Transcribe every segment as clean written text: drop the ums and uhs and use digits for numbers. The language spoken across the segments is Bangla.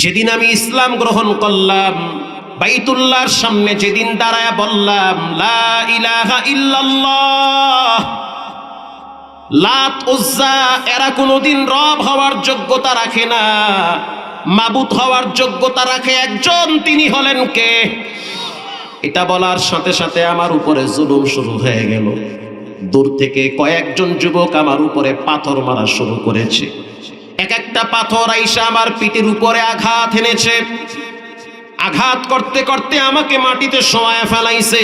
যেদিন আমি ইসলাম গ্রহণ করলাম, বাইতুল্লাহর সামনে যেদিন দাঁড়ায় বললাম লা ইলাহা ইল্লাল্লাহ, লাত উজ্জা এরা কোনোদিন রব হওয়ার যোগ্যতা রাখে না, মাবুদ হওয়ার যোগ্যতা রাখে একজন, তিনি হলেন কে? এটা বলার সাথে সাথে আমার উপরে জুলুম শুরু হয়ে গেল। দূর থেকে কয়েকজন যুবক আমার উপরে পাথর মারা শুরু করেছে। এক একটা পাথর আইসা আমার পিঠের উপরে আঘাত এনেছে। আঘাত করতে করতে আমাকে মাটিতে শোয়ায় ফেলাইছে।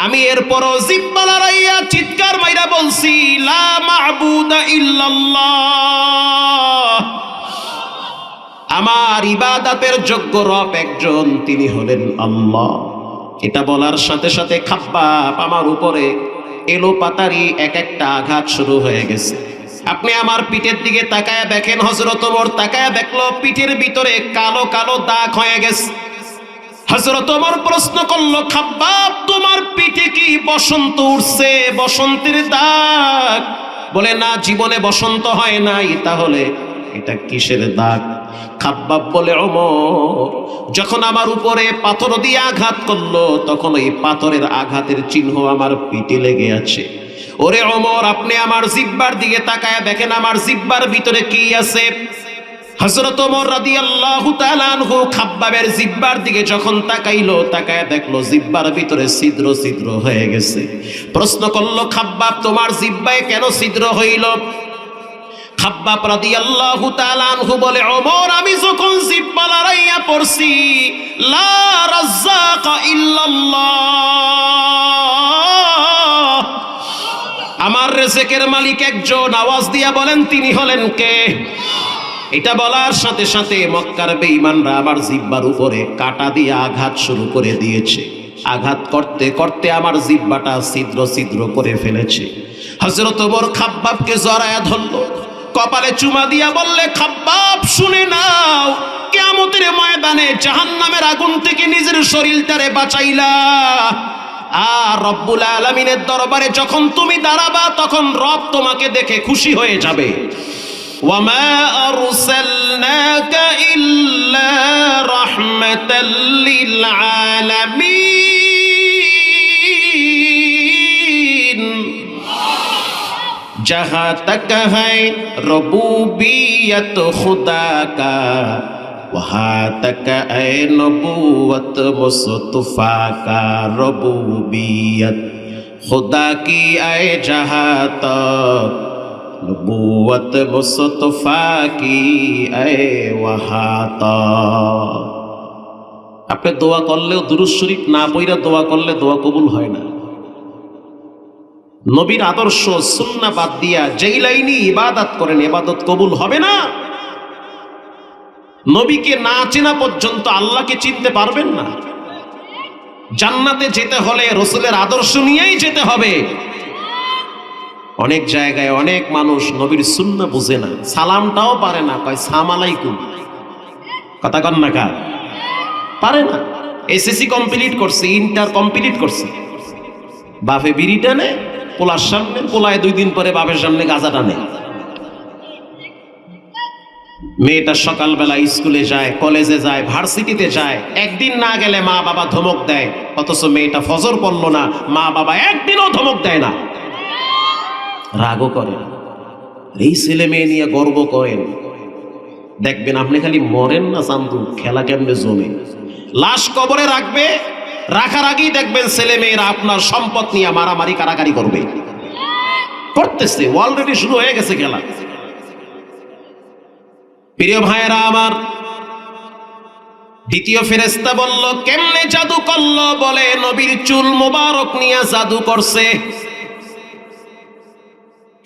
আমি এরপরও জিহ্বা লড়াইয়া চিৎকার মাইরা বলছি লা মা'বুদা ইল্লাল্লাহ, আমার ইবাদতের যোগ্য রব একজন, তিনি হলেন আল্লাহ। এটা বলার সাথে সাথে খাব্বাব আমার উপরে এলো পাতারি এক একটা আঘাত শুরু হয়ে গেছে। আপনি আমার পিঠের দিকে তাকায় দেখেন, হযরত ওমর তাকায় দেখলো পিঠের ভিতরে কালো কালো দাগ হয়ে গেছে। হযরত ওমর প্রশ্ন করলো, খাব্বাব তোমার পিঠে কি বসন্ত উঠছে, বসন্তের দাগ? বলে না, জীবনে বসন্ত হয় নাই। তাহলে এটা কিসের দাগ? খাব্বাব বলে, ওমর যখন আমার উপরে পাথর দিয়ে আঘাত করলো তখন ওই পাথরের আঘাতের চিহ্ন আমার পিঠে লেগে আছে। ওরে ওমর, আপনি আমার জিহ্বার দিকে তাকায় দেখেন আমার জিহ্বার ভিতরে কি আছে। হযরত ওমর রাদিয়াল্লাহু তাআলা আনহু খাব্বাবের জিহ্বার দিকে যখন তাকাইলো, তাকায় দেখলো জিহ্বার ভিতরে ছিদ্র ছিদ্র হয়ে গেছে। প্রশ্ন করলো, খাব্বাব তোমার জিহ্বায় কেন ছিদ্র হইল? খাব্বাব রাদিয়াল্লাহু তাআলা আনহু বলে, ওমর আমি যখন জিহ্বা লড়াইয়া পড়ছি লা রাজ্জাকা ইল্লাল্লাহ, আমার রিজকের মালিক একজন, আওয়াজ দিয়া বলেন তিনি হলেন কে? এটা বলার সাথে সাথে মক্কার বেঈমানরা আমার জিহ্বার উপরে কাঁটা দিয়ে আঘাত শুরু করে দিয়েছে। আঘাত করতে করতে আমার জিহ্বাটা ছিদ্র ছিদ্র করে ফেলেছে। হযরত ওমর খাব্বাবকে জড়ায়া ধরলো, কপালে চুমা দিয়া বললে, খাব্বাব শুনে নাও, কিয়ামতের ময়দানে জাহান্নামের আগুন থেকে নিজের শরীরটারে বাঁচাইলা, আর রব্বুল আলামিনের দরবারে যখন তুমি দাঁড়াবা তখন রব তোমাকে দেখে খুশি হয়ে যাবে। ওয়ামা আরসালনাকা ইল্লা রাহমাতাল লিল আলামিন, जहाँ तक है रबूबियत खुदा का, वहाँ तक है नबूवत मुस्तफा का। रबूबियत खुदा की है जहाँ तक, नबूवत मुस्तफा की है वहाँ तक। আপনি দোয়া করলেও দুরূদ শরীফ না পড়া দোয়া করলে দোয়া কবুল হয় না। নবীর আদর্শ সুন্নাহ বাদ দিয়া যেই লাইনে ইবাদত করেন ইবাদত কবুল হবে না। নবীকে না চেনা পর্যন্ত আল্লাহকে চিনতে পারবেন না। জান্নাতে যেতে হলে রাসূলের আদর্শ নিয়েই যেতে হবে। অনেক জায়গায় অনেক মানুষ নবীর সুন্নাহ বুঝে না, সালামটাও পারে না, কয় সালাম আলাইকুম, কথা কন না কা পারে না। এসএসসি কমপ্লিট করছে, ইন্টার কমপ্লিট করছে, বাপে বিড়ি টানে পোলার সামনে, পোলায় 2 দিন পরে বাপের সামনে গাঁজা টানে। মেয়েটা সকালবেলা স্কুলে যায়, কলেজে যায়, ভার্সিটিতে যায়, একদিন না গেলে মা বাবা ধমক দেয়, অথচ মেয়েটা ফজর পড়লো না, মা বাবা একদিনও ধমক দেয় না, রাগও করে। এই ছেলে মেয়ে নিয়ে গর্ব করেন, দেখবেন আপনি খালি মরেন না চান্দু, খেলা কেমনে জমে। লাশ কবরে রাখবে, রাখার আগেই দেখবেন ছেলে মেয়েরা আপনার সম্পদ নিয়ে মারামারি কারাকারি করবে, করতেছে, অলরেডি শুরু হয়ে গেছে খেলা। প্রিয় ভাইয়েরা আমার, দ্বিতীয় ফেরেশতা বলল, কেমনে জাদু করলো? বলে নবীর চুল মোবারক নিয়ে জাদু করছে।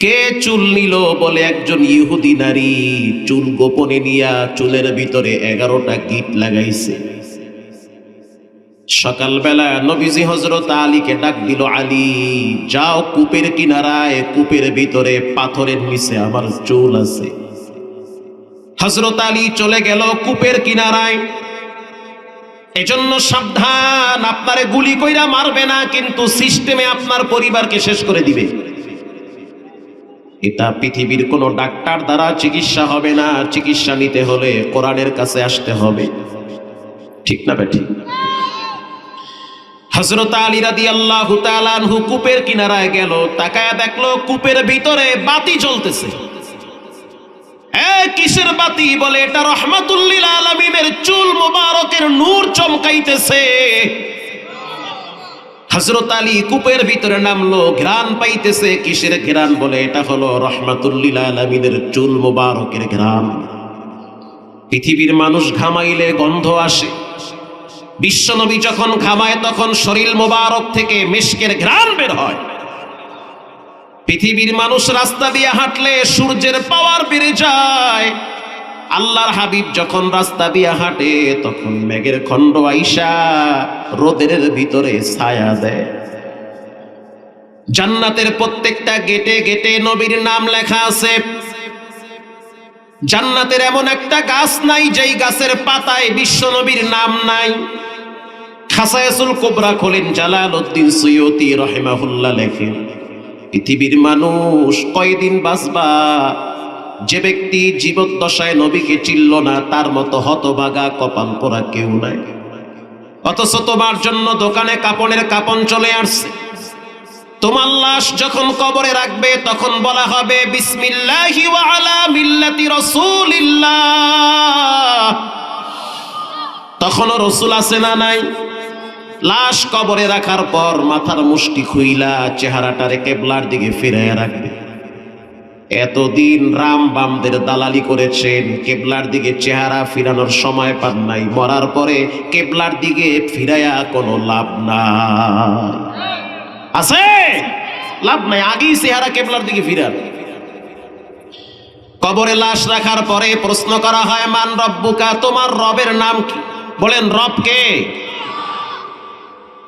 কে চুল নিল? বলে একজন ইহুদি নারী চুল গোপনে নিয়া চুলের ভিতরে 11টা গিট লাগাইছে। সকালবেলা নবীজি হযরত আলীকে ডাক দিল, আলী যাও কূপের কিনারায়, কূপের ভিতরে পাথরের নিচে আমার চুল আছে। হযরত আলী চলে গেল কূপের কিনারায়। এজন্য সাবধান, আপনারে গুলি কইরা মারবে না, কিন্তু সিস্টেমে আপনার পরিবারকে শেষ করে দিবে। এটা পৃথিবীর কোনো ডাক্তার দ্বারা চিকিৎসা হবে না। চিকিৎসা নিতে হলে কোরআনের কাছে আসতে হবে। ঠিক না বেঠিক? হযরত আলী রাদিয়াল্লাহু তাআলা আনহু কূপের কিনারায় গেল, তাকায়া দেখলো কূপের ভিতরে বাতি জ্বলতেছে। কিসের বাতি? বলে এটা রাহমাতুল লিল আলামিনের চুল মোবারকের নূর চমকাইতেছে। হযরত আলী কূপের ভিতরে নামলো, ঘ্রাণ পাইতেছে। কিসের ঘ্রাণ? বলে এটা হলো রাহমাতুল লিল আলামিনের চুল মোবারকের ঘ্রাণ। পৃথিবীর মানুষ ঘামাইলে গন্ধ আসে, বিশ্বনবী যখন ঘামায় তখন শরীর মোবারক থেকে মিশকের ঘ্রাণ বের হয়। পৃথিবীর মানুষ রাস্তা দিয়ে হাঁটলে সূর্যের পাওয়ার বেড়ে যায়। আল্লাহর হাবিব যখন রাস্তা দিয়ে হাঁটে তখন মেঘের খণ্ড আইসা রোদের ভিতরে ছায়া দেয়। জান্নাতের প্রত্যেকটা গেটে গেটে নবীর নাম লেখা আছে। জান্নাতের এমন একটা গাছ নাই যেই গাছের পাতায় বিশ্ব নবীর নাম নাই। খাসায়াসুল কুবরা খোলেন জালালউদ্দিন সুয়ুতি রাহিমাহুল্লাহ লেখেন, পৃথিবীর মানুষ কয়দিন বাঁচবা? যে ব্যক্তি জীবদ্দশায় নবীকে চিনল না তার মতো হতভাগা কপাল পোড়া কেউ নাই। অথচ তোমার জন্য দোকানে কাপড়ের কাপন চলে আসছে। তোমার লাশ যখন কবরে রাখবে তখন বলা হবে বিসমিল্লাহি ওয়া আলা মিল্লাতি রাসূলিল্লাহ। তখনও রসুল আছে না নাই? লাশ কবরে রাখার পর মাথার মুষ্টি খুইলা চেহারাটারে কেবলার দিকে ফিরাইয়া রাখবে। এতদিন রাম বামদের দালালি করেছেন, কেবলার দিকে চেহারা ফিরানোর সময় পান নাই। মরার পরে কেবলার দিকে ফিরাইয়া কোনো লাভ নাই। আছে? লাভ নাই। আগেই চেহারা কেবলার দিকে ফিরান। কবরে লাশ রাখার পরে প্রশ্ন করা হয় মান রব্বুকা, তোমার রবের নাম কি? বলেন রব কে?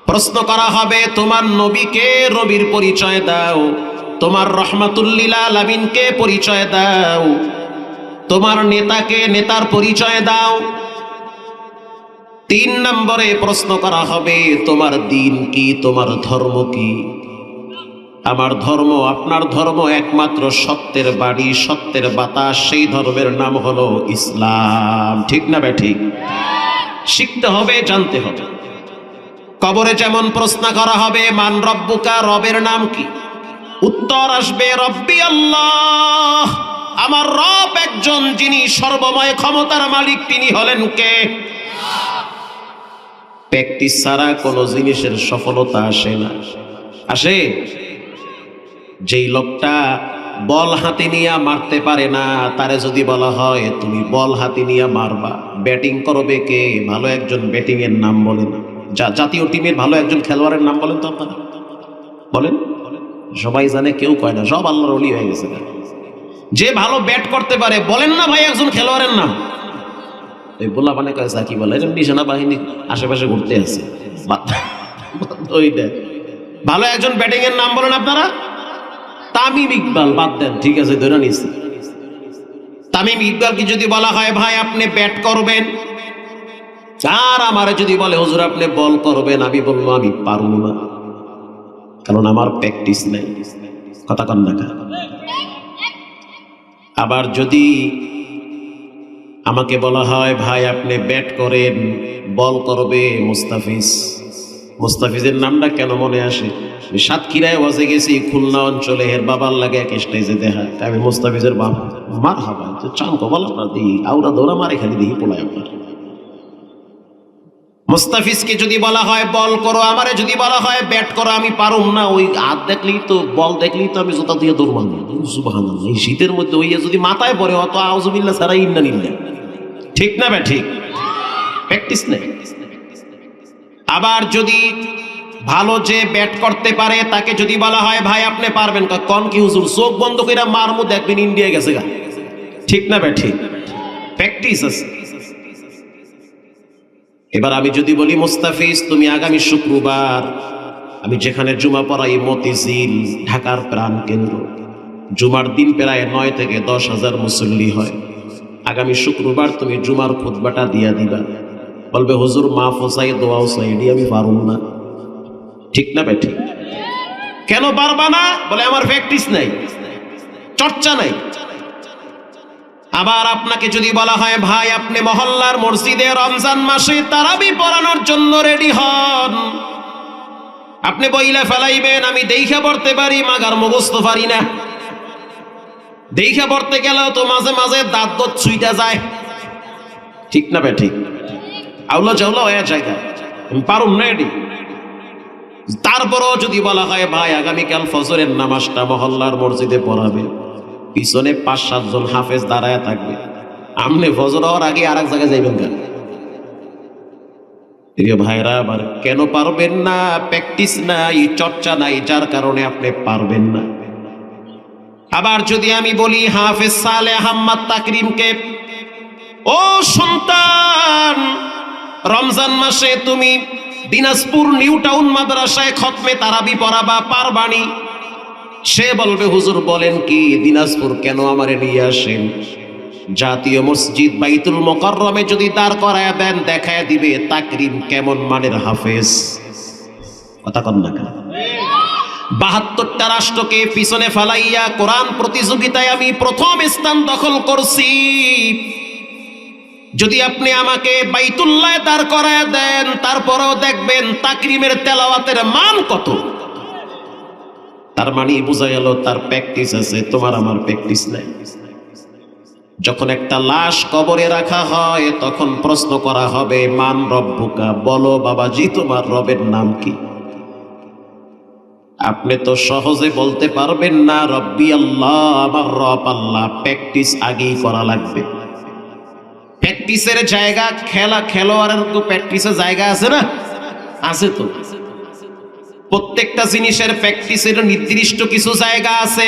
প্রশ্ন করা হবে তোমার নবীকে, নবীর পরিচয় দাও। তোমার রাহমাতুল লিল আলামিনকে পরিচয় দাও। তোমার নেতাকে, নেতার পরিচয় দাও। 3 নম্বরে প্রশ্ন করা হবে তোমার দিন কি, তোমার ধর্ম কি? আমার ধর্ম, আপনার ধর্ম একমাত্র সত্যের বাড়ি, সত্যের বাতাস, সেই ধর্মের নাম হলো ইসলাম। ঠিক না বেঠিক? শিখতে হবে, জানতে হবে। কবরে যেমন প্রশ্ন করা হবে মান রব্বুকা, রবের নাম কি? উত্তর আসবে রব্বি আল্লাহ, আমার রব একজন, যিনি সর্বময় ক্ষমতার মালিক। তিনি হলেন কে? প্র্যাকটিস ছাড়া কোনো জিনিসের সফলতা আসে না। আসে? যেই লোকটা বল হাতে নিয়ে মারতে পারে না তারে যদি বলা হয় তুমি বল হাতে নিয়ে মারবা, ব্যাটিং করবে কে? ভালো একজন ব্যাটিং এর নাম বলেন, জাতীয় টিমের ভালো একজন খেলোয়াড়ের নাম বলেন তো আপনারা। বলেন। সবাই জানে, কেউ কয় না, সব আল্লাহর ওলি হয়ে গেছে। যে ভালো ব্যাট করতে পারে বলেন না ভাই একজন খেলোয়াড়ের নাম। এই বলা মানে কয় কি বলে, নিশানা বাহিনী আশেপাশে ঘুরতে আছে। ওইটা ভালো একজন ব্যাটিং এর নাম বলেন আপনারা। তামিম ইকবাল বাদ দেন, ঠিক আছে ধরে নিয়েছি। তামিম ইকবালকে যদি বলা হয় ভাই আপনি ব্যাট করবেন, আর আমারে যদি বলে হুজুর আপনি বল করবেন, আমি বলবো আমি পারবো না, কারণ আমার প্র্যাকটিস নাই। কথা কন না? আবার যদি আমাকে বলা হয় ভাই আপনি ব্যাট করেন, বল করবে মুস্তাফিজ, মুস্তাফিজের নামটা কেন মনে আসে? সাতক্ষীরায় ওয়াজে গেছি, খুলনা অঞ্চলে এর বাবার লাগে এক স্টেজে দেখা, আমি মুস্তাফিজের বাবা মার হাবা চান কবল আপনার দিই আউরা দৌড়া মারে খালি দিই পোলায় আপনার। মুস্তাফিজকে যদি বলা হয় বল করো, আমারে যদি বলা হয় ব্যাট করো, আমি পারুম না। ওই হাত দেখলেই তো, বল দেখলেই তো আমি জোতা দিয়ে দৌড় মারব। সুবহানাল্লাহ, এই শীতের মধ্যে ওই যদি মাথায় পড়ে অত আউযুবিল্লাহ ছাড়া ইন্না নিল্লাহ। ঠিক না ভাই? ঠিক। প্র্যাকটিস নেই। আবার যদি ভালো যে ব্যাট করতে পারে তাকে যদি বলা হয় ভাই আপনি পারবেন, কোন কি হুজুর চোখ বন্ধ করে মারমু দেখবেন ইন্ডিয়া গেছে গা। ঠিক না ভাই? ঠিক। প্র্যাকটিস আছে। এবার আমি যদি বলি মুস্তাফিজ তুমি আগামী শুক্রবার, আমি যেখানে জুমা পড়াই মতিঝিল ঢাকার প্রাণ কেন্দ্র, জুমার দিন প্রায় 9 থেকে 10 হাজার মুসল্লি হয়, আগামী শুক্রবার তুমি জুমার খুতবাটা দিয়া দিবা। বলবে হুজুর মাফ চাই, দোয়াও চাই, এটি আমি পারুম না। ঠিক না ভাই? ঠিক। কেন পারবা না? বলে আমার প্র্যাকটিস নাই। চর্চা নাই। আবার আপনাকে যদি বলা হয় ভাই আপনি মহল্লার মসজিদে রমজান মাসে তারাবি পড়ানোর জন্য রেডি হন, আপনি বইলা ফেলাইবেন আমি দেইখা পড়তে পারি মাগার মুখস্থ পারি না। দেইখা পড়তে গেলেও তো মাঝে মাঝে দাঁত দত ছুইটা যায়, ঠিক না বে ঠিক? আউলা চাউলা হয়ে জায়গা পারুম না এডি। তারপরও যদি বলা হয় ভাই আগামীকাল ফজরের নামাজটা মহল্লার মসজিদে পড়াবে, পিছনে 5-7 জন হাফেজ দাঁড়ায় থাকবে, আমনে ফজর হওয়ার আগে আর এক জায়গায় যাইবেন কেন? প্রিয় ভাইরা আবার কেন পারবেন না? প্র্যাকটিস নাই, চর্চা নাই, যার কারণে আপনি পারবেন না। আবার যদি আমি বলি হাফেজ সালেহ আহমদ তাকরিমকে, ও সন্তান রমজান মাসে তুমি দিনাজপুর নিউ টাউন মাদ্রাসায় খতমে তারাবি পড়াবা, পারবানি? সে বলবে হুজুর বলেন কি, দিনাজপুর কেন আমারে নিয়ে আসেন? জাতীয় মসজিদ বাইতুল মুকাররমে যদি দাঁড় করায় দেন দেখায় দিবে তাকরিম কেমন মানের হাফেজ। কথা কন না কেন? 72টা রাষ্ট্রকে পিছনে ফেলাইয়া কোরআন প্রতিযোগিতায় আমি প্রথম স্থান দখল করছি। যদি আপনি আমাকে বাইতুল্লাহ দাঁড় করায় দেন তারপরেও দেখবেন তাকরিমের তেলাওয়াতের মান কত। তার মানে বোঝা গেল তার প্র্যাকটিস আছে, তোমার আমার প্র্যাকটিস নাই। যখন একটা লাশ কবরে রাখা হয় তখন প্রশ্ন করা হবে মান রব্বুকা, বলো বাবাজি তোমার রবের নাম কি? আপনি তো সহজে বলতে পারবেন না রব্বি আল্লাহ, আমার রব আল্লাহ। প্র্যাকটিস আগেই করা লাগবে। প্র্যাকটিসের জায়গা, খেলোয়াড়ের তো প্র্যাকটিসের জায়গা আছে না? আছে তো। প্রত্যেকটা জিনিসের প্র্যাকটিসের নির্দিষ্ট কিছু জায়গা আছে।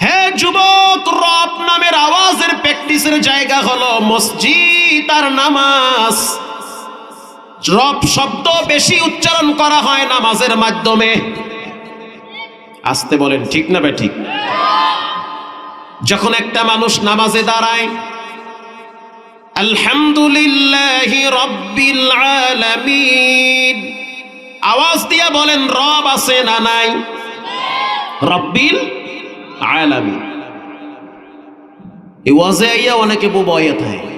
হে যুবক, রব নামের আওয়াজের প্র্যাকটিসের জায়গা হলো মসজিদ আর নামাজ। রব শব্দ বেশি উচ্চারণ করা হয় নামাজের মাধ্যমে। আসতে বলেন ঠিক না বে ঠিক? যখন একটা মানুষ নামাজে দাঁড়ায় আলহামদুলিল্লাহি রাব্বিল আলামিন আওয়াজ দিয়া বলেন রব আছে না নাই? রাব্বিল আলামিন। এই ওয়াজে আইয়া অনেকে বোবাইয়া থাকে।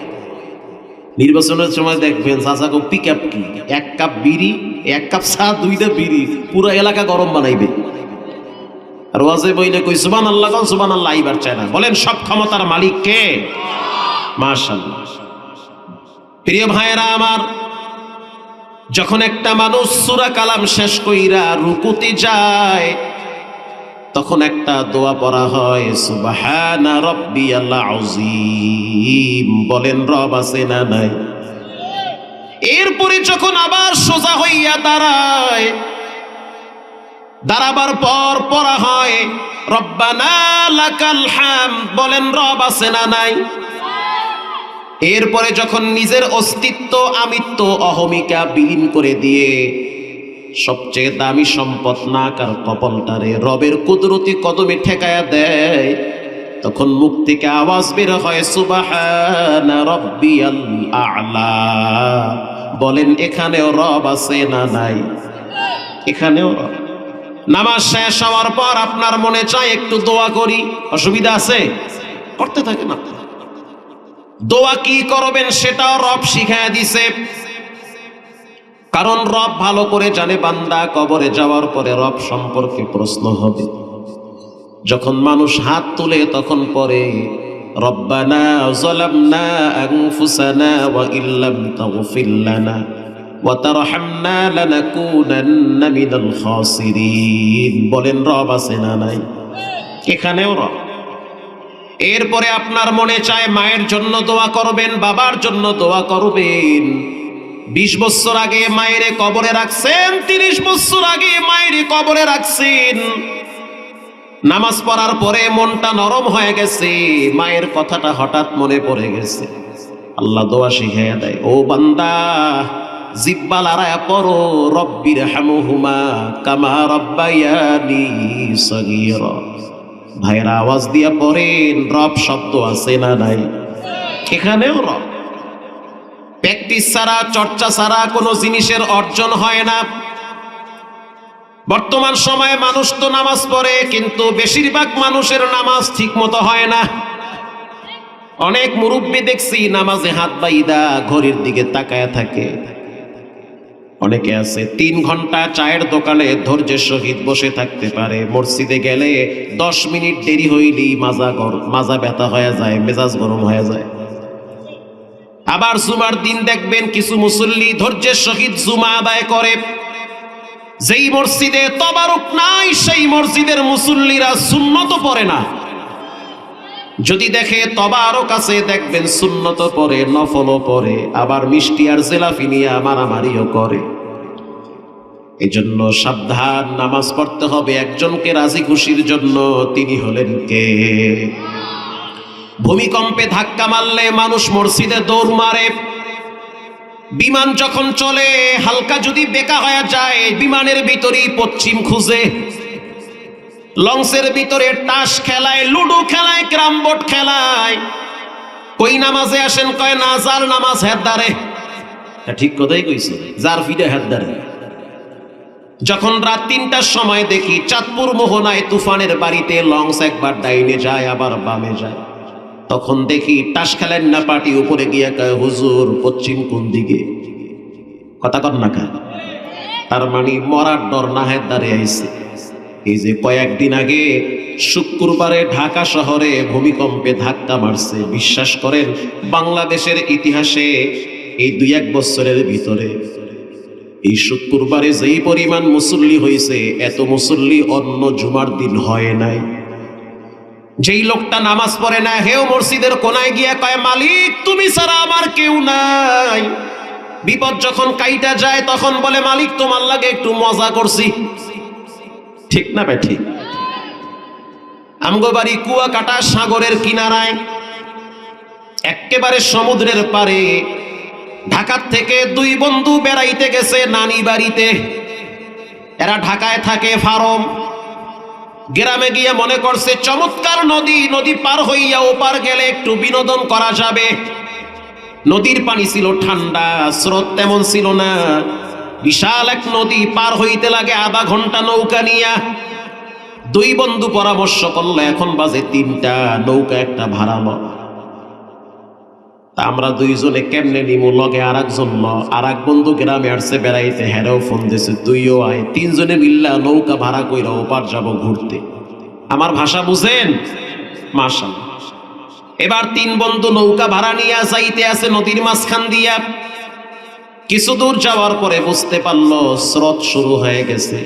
নির্বাচনের সময় দেখবেন চাচাকে পিকআপ কি, 1 কাপ বিড়ি, 1 কাপ চা, 2টা বিড়ি, পুরো এলাকা গরম বানাইবে। আর ওয়াজে বইলে কই সুবহানাল্লাহ, কোন সুবহানাল্লাহ আইবার চায় না। বলেন সব ক্ষমতার মালিক কে? মাশাআল্লাহ। প্রিয় ভাইরা আমার, যখন একটা মানুষ সূরা কালাম শেষ কইরা রুকুতে যায় তখন একটা দোয়া পড়া হয় সুবহানা রাব্বিয়াল আযীম। বলেন রব আছে না নাই? এরপরে যখন আবার সোজা হইয়া দাঁড়ায়, দাঁড়াবার পর পড়া হয় রব্বানা লাকাল হামদ। বলেন রব আছে না নাই? এরপরে যখন নিজের অস্তিত্ব, আমিত্ব, অহমিকা বিলীন করে দিয়ে সবচেয়ে দামি সম্পদ নাক আর কপালটারে রবের কুদরতি কদমে ঠেকায়া দেয়, তখন মুখ থেকে আওয়াজ বের হয় সুবহানা রাব্বিয়াল আ'লা। বলেন এখানেও রব আছে না নাই? এখানেও রব। নামাজ শেষ হওয়ার পর আপনার মনে চায় একটু দোয়া করি, অসুবিধা আছে? করতে থাকে না। দোয়া কি করবেন সেটাও রব শিখায়া দিছে। কারণ রব ভালো করে জানে বান্দা কবরে যাওয়ার পরে রব সম্পর্কে প্রশ্ন হবে। যখন মানুষ হাত তুলে তখন পরে রব্বানা যালামনা আনফুসানা ওয়া ইল্লাম তাগফির লানা ওয়া তারহামনা লানাকুনান্না মিনাল খাসিরিন। বলেন রব আছে না নাই? এখানেও রব। এরপরে আপনার মনে চায় মায়ের জন্য দোয়া করবেন, বাবার জন্য দোয়া করবেন। 20 বছর আগে মায়েরে কবরে রাখছেন, 30 বছর আগে মায়েরে কবরে রাখছেন। নামাজ পড়ার পরে মনটা নরম হয়ে গেছে, মায়ের কথাটা হঠাৎ মনে পড়ে গেছে। আল্লাহ দোয়া শিখাইয়া দেয়, ও বান্দা জিব্বা লড়াইয়া পড়ো রব্বির হামহুমা কামা রব্বায়ানি সগীরা। ভাইরা আওয়াজ দিয়া পড়েন রব শব্দ আছে না নাই? এখানেও রব। প্র্যাকটিস ছাড়া, চর্চা ছাড়া কোনো জিনিসের অর্জন হয় না। বর্তমান সময়ে মানুষ তো নামাজ পড়ে, কিন্তু বেশিরভাগ মানুষের নামাজ ঠিক মতো হয় না। অনেক মুরব্বী দেখছি নামাজে হাত বাইদা ঘড়ির দিকে তাকায় থাকে। অনেকে আছে 3 ঘন্টা চায়ের দোকানে ধৈর্যের সহিত বসে থাকতে পারে, মসজিদে গেলে 10 মিনিট দেরি হইলেই মাজা ব্যথা হয়ে যায়, মেজাজ গরম হয়ে যায়। আবার জুমার দিন দেখবেন কিছু মুসল্লি ধৈর্যের সহিত জুমা আদায় করে। যেই মসজিদে তবারুক নাই সেই মসজিদের মুসল্লিরা সুন্নত পড়ে না। যদি দেখে তবারুক আছে দেখবেন সুন্নত পড়ে, নফলও পড়ে, আবার মিষ্টি আর জিলাপি নিয়ে মারামারিও করে। এজন্য সাবধান, নামাজ পড়তে হবে একজনকে রাজি খুশির জন্য। তিনি হলেন কে? ভূমিকম্পে ধাক্কা মারলে মানুষ মসজিদে দৌড় মারে। বিমান যখন চলে হালকা যদি বেকা হয়ে যায়, বিমানের ভিতরেই পশ্চিম খুঁজে। লঞ্চের ভিতরে টাস খেলায়, লুডো খেলায়, ক্যারাম বোর্ড খেলায়। কই নামাজে আসেন? কয় না, যার নামাজ হেদারে। ঠিক কথাই কইছে, যার ফিরে হেদারে। যখন রাত 3টার সময় দেখি চাঁদপুর মোহনায় তুফানের বাড়িতে লঞ্চ একবার ডাইনে যায় আবার বামে যায়, তখন দেখি টাস খেলেন না পাটি উপরে গিয়া কয়, হুজুর পশ্চিম কোন দিকে? কথা কর না কা? তার মানে মরার ডর না হেদারে আইছে। এই যে কয়েকদিন আগে শুক্রবারে ঢাকা শহরে ভূমিকম্পে ধাক্কা মারছে, বিশ্বাস করেন বাংলাদেশের ইতিহাসে এই 2-1 বছরের ভিতরে এই শুক্রবারে যেই পরিমাণ মুসল্লি হয়েছে, এত মুসল্লি অন্য জুমার দিন হয় নাই। যেই লোকটা নামাজ পড়ে না, হেও মসজিদের কোনায় গিয়া কয়, মালিক তুমি ছাড়া আমার কেউ নাই। বিপদ যখন কাইটা যায় তখন বলে, মালিক তোমার লাগে একটু মজা করছি। ঠিক না বে ঠিক? আমগো বাড়ি কুয়াকাটা সাগরের কিনারায়, একেবারে সমুদ্রের পারে। ঢাকার থেকে 2 বন্ধু বেড়াইতে গেছে নানি বাড়িতে। এরা ঢাকায় থাকে ফার্ম। গ্রামে গিয়ে মনে করছে চমৎকার নদী, নদী পার হইয়া ওপার গেলে একটু বিনোদন করা যাবে। নদীর পানি ছিল ঠান্ডা, স্রোত তেমন ছিল না। বিশাল এক নদী, পার হইতে লাগে আধা ঘন্টা নৌকা নিয়া। 2 বন্ধু পরামর্শ করলো, এখন বাজে 3টা, নৌকা একটা ভাড়ালো। তা আমরা 2 জনে কেমনে নিমু? লগে আরেকজন আরেক বন্ধু গ্রামে আসছে বেড়াইতে, হেরাও ফোন দিছে, তুইও আয়। 3 জনে মিল্লা নৌকা ভাড়া কইরা ওপার যাব ঘুরতে। আমার ভাষা বুঝেন? মাশাআল্লাহ। এবার 3 বন্ধু নৌকা ভাড়া নিয়ে যাইতে আছে নদীর মাঝখান দিয়া। কিছু দূর যাওয়ার পরে বুঝতে পারলো স্রোত শুরু হয়ে গেছে।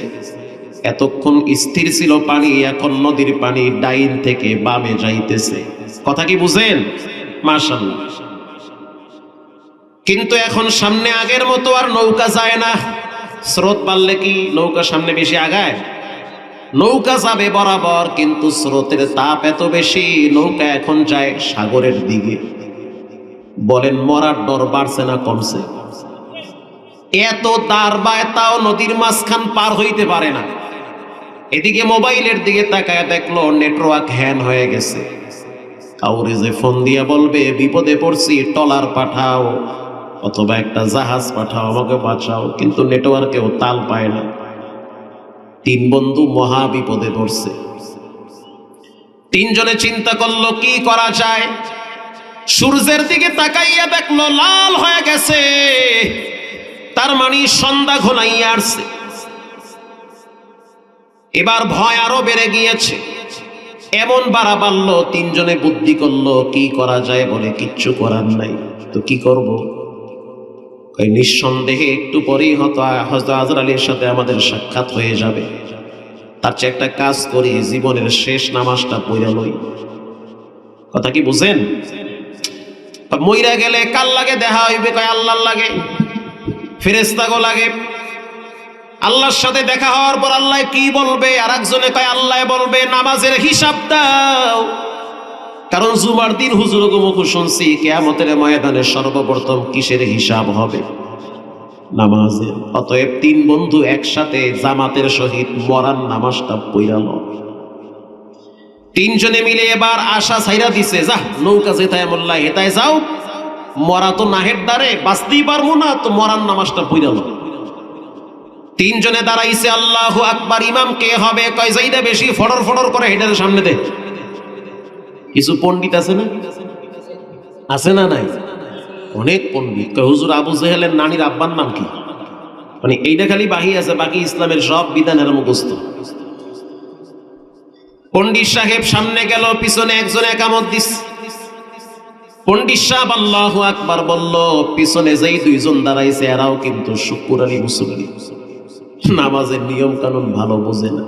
এতক্ষণ স্থির ছিল পানি, এখন নদীর পানি ডাইন থেকে বামে যাইতেছে। কথা কি বুঝেন? মাশাআল্লাহ। কিন্তু এখন সামনে আগের মতো আর নৌকা যায় না। স্রোত বাড়লে কি নৌকা সামনে বেশি আগায়? নৌকা যাবে বরাবর, কিন্তু স্রোতের তাপ এত বেশি, নৌকা এখন যায় সাগরের দিকে। বলেন মরার ডর বাড়ছে না কমছে? এত দাঁড় বায় তাও নদীর মাঝখান পার হইতে পারে না। এদিকে মোবাইলের দিকে তাকায় দেখলো নেটওয়ার্ক হ্যাং হয়ে গেছে। কাউরে যে ফোন দিয়া বলবে বিপদে পড়ছি, ট্রলার পাঠাও অথবা একটা জাহাজ পাঠাও, আমাকে বাঁচাও, কিন্তু নেটওয়ার্কেও তাল পায় না। 3 বন্ধু মহা বিপদে পড়ছে। 3 জনে চিন্তা করলো কি করা যায়। সূর্যের দিকে তাকাইয়া দেখলো লাল হয়ে গেছে, তার মানে সন্ধ্যা ঘনাইয়া আসছে। এবার ভয় আরো বেড়ে গিয়েছে। এমন বাড়া বাড়ল, 3 জনে বুদ্ধি করলো কি করা যায়। বলে কিচ্ছু করার নাই, তো কি করব? নিঃসন্দেহে একটু পরেই হয়তো আজরাইলের সাথে আমাদের সাক্ষাৎ হয়ে যাবে, তার চেয়ে একটা কাজ করি, জীবনের শেষ নামাজটা পড়ে লই। কথা কি বুঝেন? মইরা গেলে কার লাগে দেখা হইবে? কয় আল্লাহর লাগে, ফেরেশতাগো লাগে। আল্লাহর সাথে দেখা হওয়ার পর আল্লাহ কি বলবে? আর একজনে কয় আল্লাহ বলবে নামাজের হিসাব দাও। কারণ জুমার দিন হুজুর মুখ শুনছি কিয়ামতের ময়দানে সর্বপ্রথম কিসের হিসাব হবে? নামাজের। অতএব 3 বন্ধু একসাথে জামাতের সহিত মরার নামাজটা পড়াল। 3 জনে মিলে এবার আশা ছাইরা দিছে, যা নৌকা যেতায় মোল্লা হেতায় যাও, মরা তো নাহের দ্বারে বাঁচতেই পারবো না, তো মরার নামাজটা পড়াল। তিনজনে দাঁড়াইছে, আল্লাহু আকবার। ইমাম কে হবে? কয় যাইটা বেশি ফড়র ফড়র করে হেডের সামনে দে। কিছু পণ্ডিত আছে না, আছে না নাই? অনেক পণ্ডিত। কয় হুজুর আবু জেহেলের নানির আব্বার নাম কি? মানে এইটা খালি বাহি আছে, বাকি ইসলামের সব বিধানের মুখস্থ। পণ্ডিত সাহেব সামনে গেল, পিছনে একজন একামত দিস। পণ্ডিত সাহেব আল্লাহু আকবার বলল, পিছনে যেই দুইজন দাঁড়াইছে এরাও কিন্তু শুকুরানি মুসল্লি, নামাজের নিয়ম কানুন ভালো বোঝে না।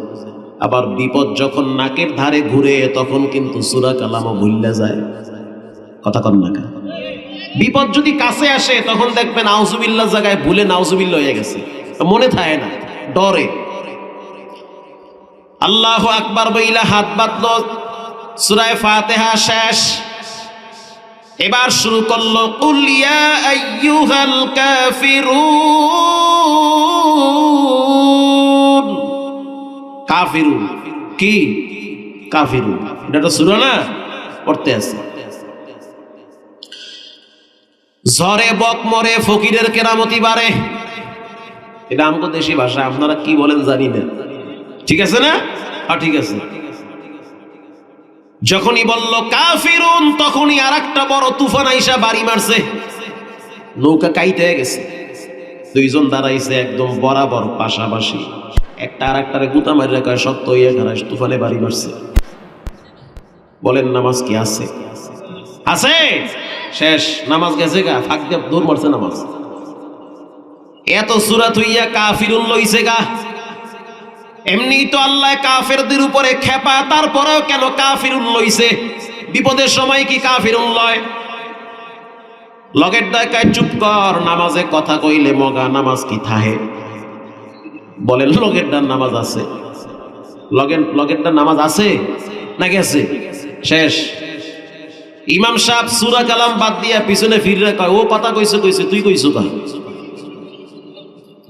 আবার বিপদ যখন নাকের ধারে ঘুরে তখন কিন্তু সূরা কালামও ভুলে যায়। কথা কন না? বিপদ যদি কাছে আসে তখন দেখবেন আউযুবিল্লাহ জায়গায় ভুলে নাউযুবিল্লাহ হয়ে গেছে, মনে থাকে না, ডরে। আল্লাহু আকবার বইলা হাত বাঁধলো, সূরা ফাতিহা শেষ। এবার শুরু করলো কুল ইয়া আইয়ুহাল কাফিরুন। কাফিরুন কি? কাফিরুন, এটা তো সূরা না, পড়তে আছে। ঝরে বক মরে, ফকিরের কেরামতি বাড়ে। এটা আমাদের দেশি ভাষা, আপনারা কি বলেন জানি না, ঠিক আছে না? হ্যাঁ ঠিক আছে। যখনই বলল কাফিরুন তখনই আর একটা বড় তুফান আইসা বাড়ি মারছে, নৌকা কাইতে গেছে। দুইজন দাঁড়াইছে একদম বরাবর পাশাপাশি, একটা আর একটারে গুতা মারিয়া কয় শক্ত হইয়া খারাস, তুফানে বাড়ি মারছে। বলেন নামাজ কি আছে? আছে? শেষ, নামাজ গেছে গা, ফাঁক দিয়ে দৌড় মারছে নামাজ। এত সূরা হইয়া কাফিরুন লইছে গা। এমনি তো আল্লাহ কাফেরদের উপরে খেপা, তারপরেও কেন কাফিরুন লইছে? বিপদের সময় কি কাফিরুন লয়? লগের ডাকায় চুপ কর, নামাজে কথা কইলে মগা, নামাজ কি থাহে? বলেন লগের ডার নামাজ আছে? লগের ডার নামাজ আছে না গেছে? শেষ। ইমাম সাহেব সূরা কালাম বাদ দিয়া পিছনে ফিরে কয় ও কথা কইছে, তুই কইছো কা?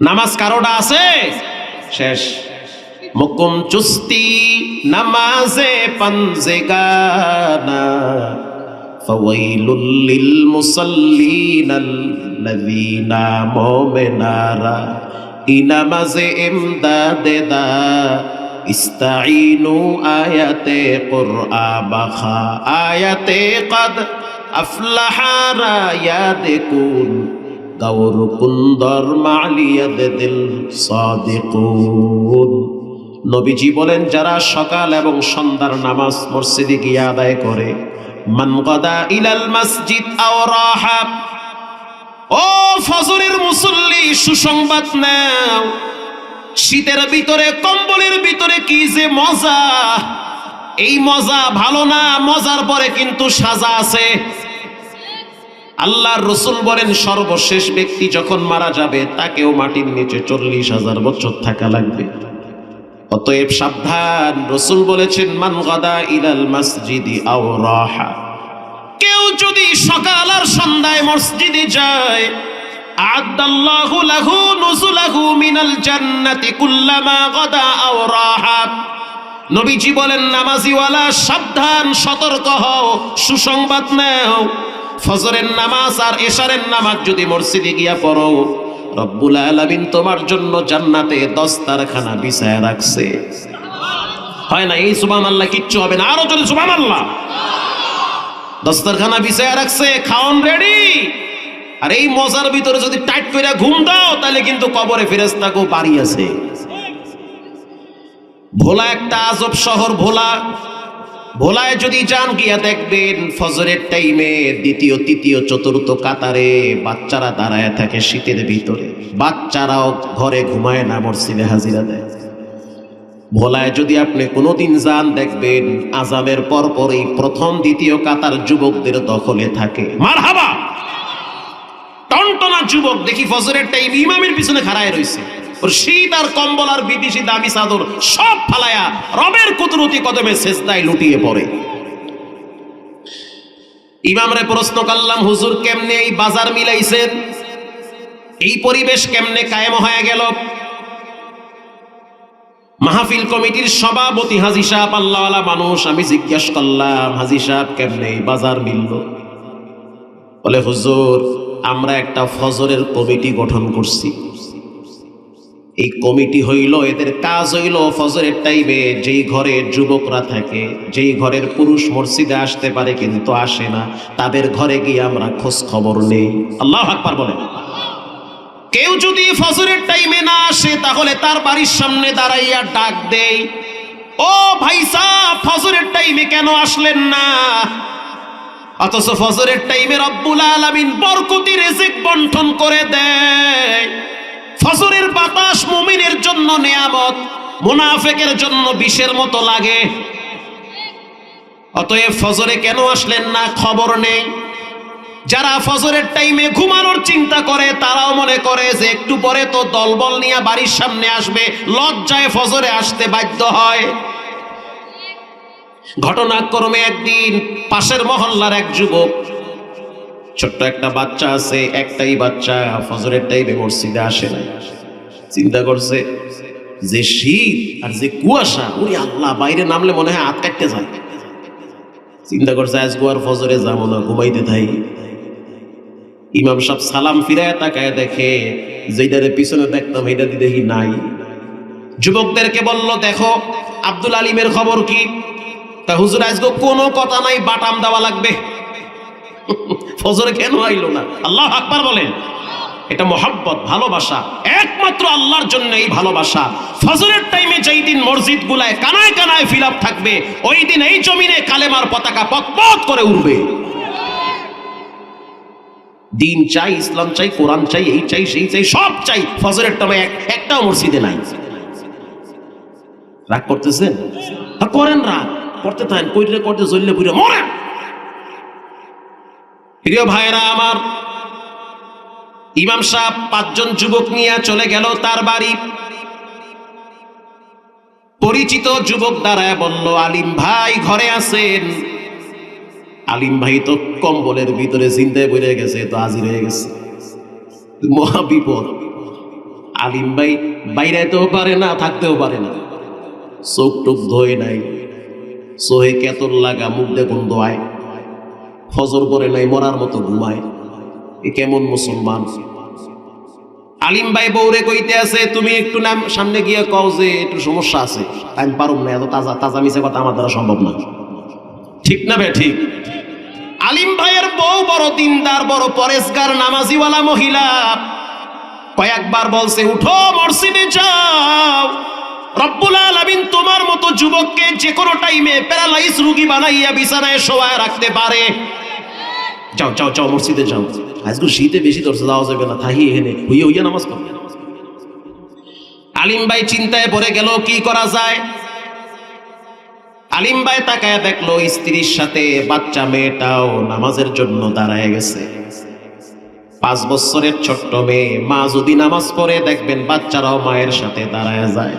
নামাজ কারোটা আছে? শেষ। মুকুম চুস্তি নামাজে পাঞ্জেগানা ফাওয়াইলুল লিল মুসাল্লিনাল্লাযীনা মুমিনারা ইনামাজে ইমদাদে দা ইস্তাঈনু আয়াতে কুরআন বাখা আয়াতে কদ আফলাহা রায়াদকুন গাওর কুন্দর মালিয়াদ দিল সাদিকুন। নবীজি বলেন যারা সকাল এবং সন্ধ্যার নামাজ মসজিদে গিয়ে আদায় করে, মান গাদা ইলাল মসজিদ আও রাহা, ও ফজরের মুসল্লি সুসংবাদ নাও, শীতের ভিতরে কম্বলের ভিতরে কি যে মজা। এই মজা ভালো না, মজার পরে কিন্তু সাজা আছে। আল্লাহর রাসূল বলেন সর্বশেষ ব্যক্তি যখন মারা যাবে তাকেও মাটির নিচে 40,000 বছর থাকা লাগবে। অতএব সাবধান। রাসূল বলেছেন মান গাদা ইলাল মসজিদি আও রাহা, কেউ যদি সকাল আর সন্ধ্যায় মসজিদে যায়, আ'আদাল্লাহু লাহু নুজুলাহু মিনাল জান্নাতি কুল্লামা গাদা আও রাহা। নবীজি বলেন নামাজিওয়ালা সাবধান, সতর্ক হও, সুসংবাদ নাও। ফজরের নামাজ আর এশারের নামাজ যদি মসজিদে গিয়া পড়ো, রব্বুল আলামিন তোমার জন্য জান্নাতে দস্তারখানা বিছায়া রাখছে। হয় না? এই সুবহানাল্লাহ কিচ্ছু হবে না, আরো জোরে সুবহানাল্লাহ। দস্তারখানা বিছায়া রাখছে, খাওন রেডি। আর এই মজার ভিতরে যদি টাইট করে ঘুম দাও তাহলে কিন্তু কবরে ফেরেশতাকেও বাড়ি আছে। ভোলা একটা আজব শহর, ভোলায় যদি যান গিয়া দেখবেন ফজরের টাইমে দ্বিতীয় তৃতীয় চতুর্থ কাতারে বাচ্চারা দাঁড়ায় থাকে শীতের ভিতরে। বাচ্চারাও ঘরে ঘুমায় না, মসজিদে হাজিরা দেয়। ভোলায় যদি আপনি কোনোদিন যান দেখবেন আযানের পর পরই প্রথম দ্বিতীয় কাতার যুবকদের দখলে থাকে। মারহাবা, টনটনা যুবক দেখি ফজরের টাইম ইমামের পিছনে খাড়ায় রইছে, ওর শীত আর কম্বল আর বিদেশি দামি চাদর সব ফালায়া রবের কুদরতি কদমে সেজদায় লুটিয়ে পড়ে। ইমামরে প্রশ্ন করলাম, হুজুর কেমনে এই বাজার মিলাইছেন, এই পরিবেশ কেমনে কায়েম হয়ে গেল? মাহফিল কমিটির সভাপতি হাজী সাহেব আল্লাহওয়ালা মানুষ, আমি জিজ্ঞেস করলাম হাজী সাহেব কেমনে এই বাজার মিলল? বলে হুজুর আমরা একটা ফজরের কমিটি গঠন করছি। এই কমিটি হইল, এদের কাজ হইল ফজরের টাইমে যেই ঘরে যুবকরা থাকে, যেই ঘরের পুরুষ মসজিদে আসতে পারে কিন্তু আসে না, তাদের ঘরে গিয়ে আমরা খোঁজ খবর নেই। আল্লাহু আকবার বলেন। কেউ যদি ফজরের টাইমে না আসে তাহলে তার বাড়ির সামনে দাঁড়াইয়া ডাক দেই, ও ভাই সাহেব ফজরের টাইমে কেন আসলেন না? অথচ ফজরের টাইমে রব্বুল আলামিন বরকতি রিজিক বন্টন করে দেয়। ফজরের বাতাস মুমিনের জন্য নিয়ামত, মুনাফিকের জন্য বিষের মতো লাগে। অতএব ফজরে কেন আসলেন না খবর নেই। যারা ফজরের টাইমে ঘুমানোর চিন্তা করে তারাও মনে করে যে একটু পরে তো দলবল নিয়ে বাড়ির সামনে আসবে, লজ্জায় ফজরে আসতে বাধ্য হয়। ঘটনাক্রমে একদিন পাশের মহল্লার এক যুবক, ছোট্ট একটা বাচ্চা আছে, একটাই বাচ্চা, ফজরের টাইমে মসজিদে আসে না। চিন্তা করছে যে শীত আর যে কুয়াশা, ওরে আল্লাহ, বাইরে নামলে মনে হয় হাত কাটতে যায়। চিন্তা করছে আজকে আর ফজরে যাবো না, ঘুমাইতে থাই। ইমাম সাহেব সালাম ফিরায় তাকায় দেখে যেটারে পিছনে দেখতাম এটা দেখি নাই। যুবকদেরকে বলল, দেখো আব্দুল আলিমের খবর কি? তা হুজুর আজকে কোনো কথা নাই, বাটাম দেওয়া লাগবে। ফজরে কেন আইলো না? আল্লাহু আকবার বলেন। এটা মহব্বত, ভালোবাসা, একমাত্র আল্লাহর জন্য এই ভালোবাসা। ফজরের টাইমে যেই দিন মসজিদ গুলায় কানায় কানায় ফিল আপ থাকবে, ওই দিন এই জমিনে কালেমার পতাকা পতপত করে উড়বে। দিন চাই, ইসলাম চাই, কোরআন চাই, এই চাই সেই চাই, সব চাই। ফজরের টাইমে একটাও মসজিদে নাই। রাগ করতেছেন? করেন রাগ, করতে থাকেন, কইরে করতে জ্বললে পুরো মরেন। প্রিয় ভাইরা আমার, ইমাম সাহেব 5 জন যুবক নিয়ে চলে গেল তার বাড়ি। পরিচিত যুবক দাঁড়ায় বলল, আলিম ভাই ঘরে আছেন? আলিম ভাই তো কম্বলের ভিতরে চিন্তায় পড়ে গেছে, তো হাজির হয়ে গেছে। মহা বিপদ। আলিম ভাই বাইরেতেও পারে না, থাকতেও পারে না, চোখ টোক ধোয় নাই, সোহে কেতন লাগা, মুখ দিয়ে গন্ধ আয়, ফজর করে নাই, মরার মতো ঘুমায়। এ কেমন মুসলমান? আলিম ভাই বউরে কইতে আছে, তুমি একটু নাম সামনে গিয়ে কও যে একটু সমস্যা আছে, আমি পারুম না, এত তাজা তাজা মিছে কথা আমার দ্বারা সম্ভব না। ঠিক না বে ঠিক? আলিম ভাইয়ের বউ বড় দিনদার, বড় পরেশগার, নামাজিওয়ালা মহিলা। কয়েকবার বলছে, উঠো মসজিদে যাও, রব্বুল আলামিন তোমার মতো যুবককে যে কোনো টাইমে প্যারালাইজ রোগী বানাইয়া বিছানায় শোয়ায় রাখতে পারে। যাও যাও যাও, মসজিদে যাও। আজকে শীতে বেশি ধরছে, যাওয়া যাবে না, থাকি এখানে হইয়া হইয়া নামাজ পড়বে। আলিম ভাই চিন্তায় পড়ে গেল, কি করা যায়। আলিম ভাই তাকায় দেখলো স্ত্রীর সাথে বাচ্চা মেয়েটাও নামাজের জন্য দাঁড়ায় গেছে। 5 বছরের ছোট্ট মেয়ে, মা যদি নামাজ পড়ে দেখবেন বাচ্চারাও মায়ের সাথে দাঁড়ায় যায়।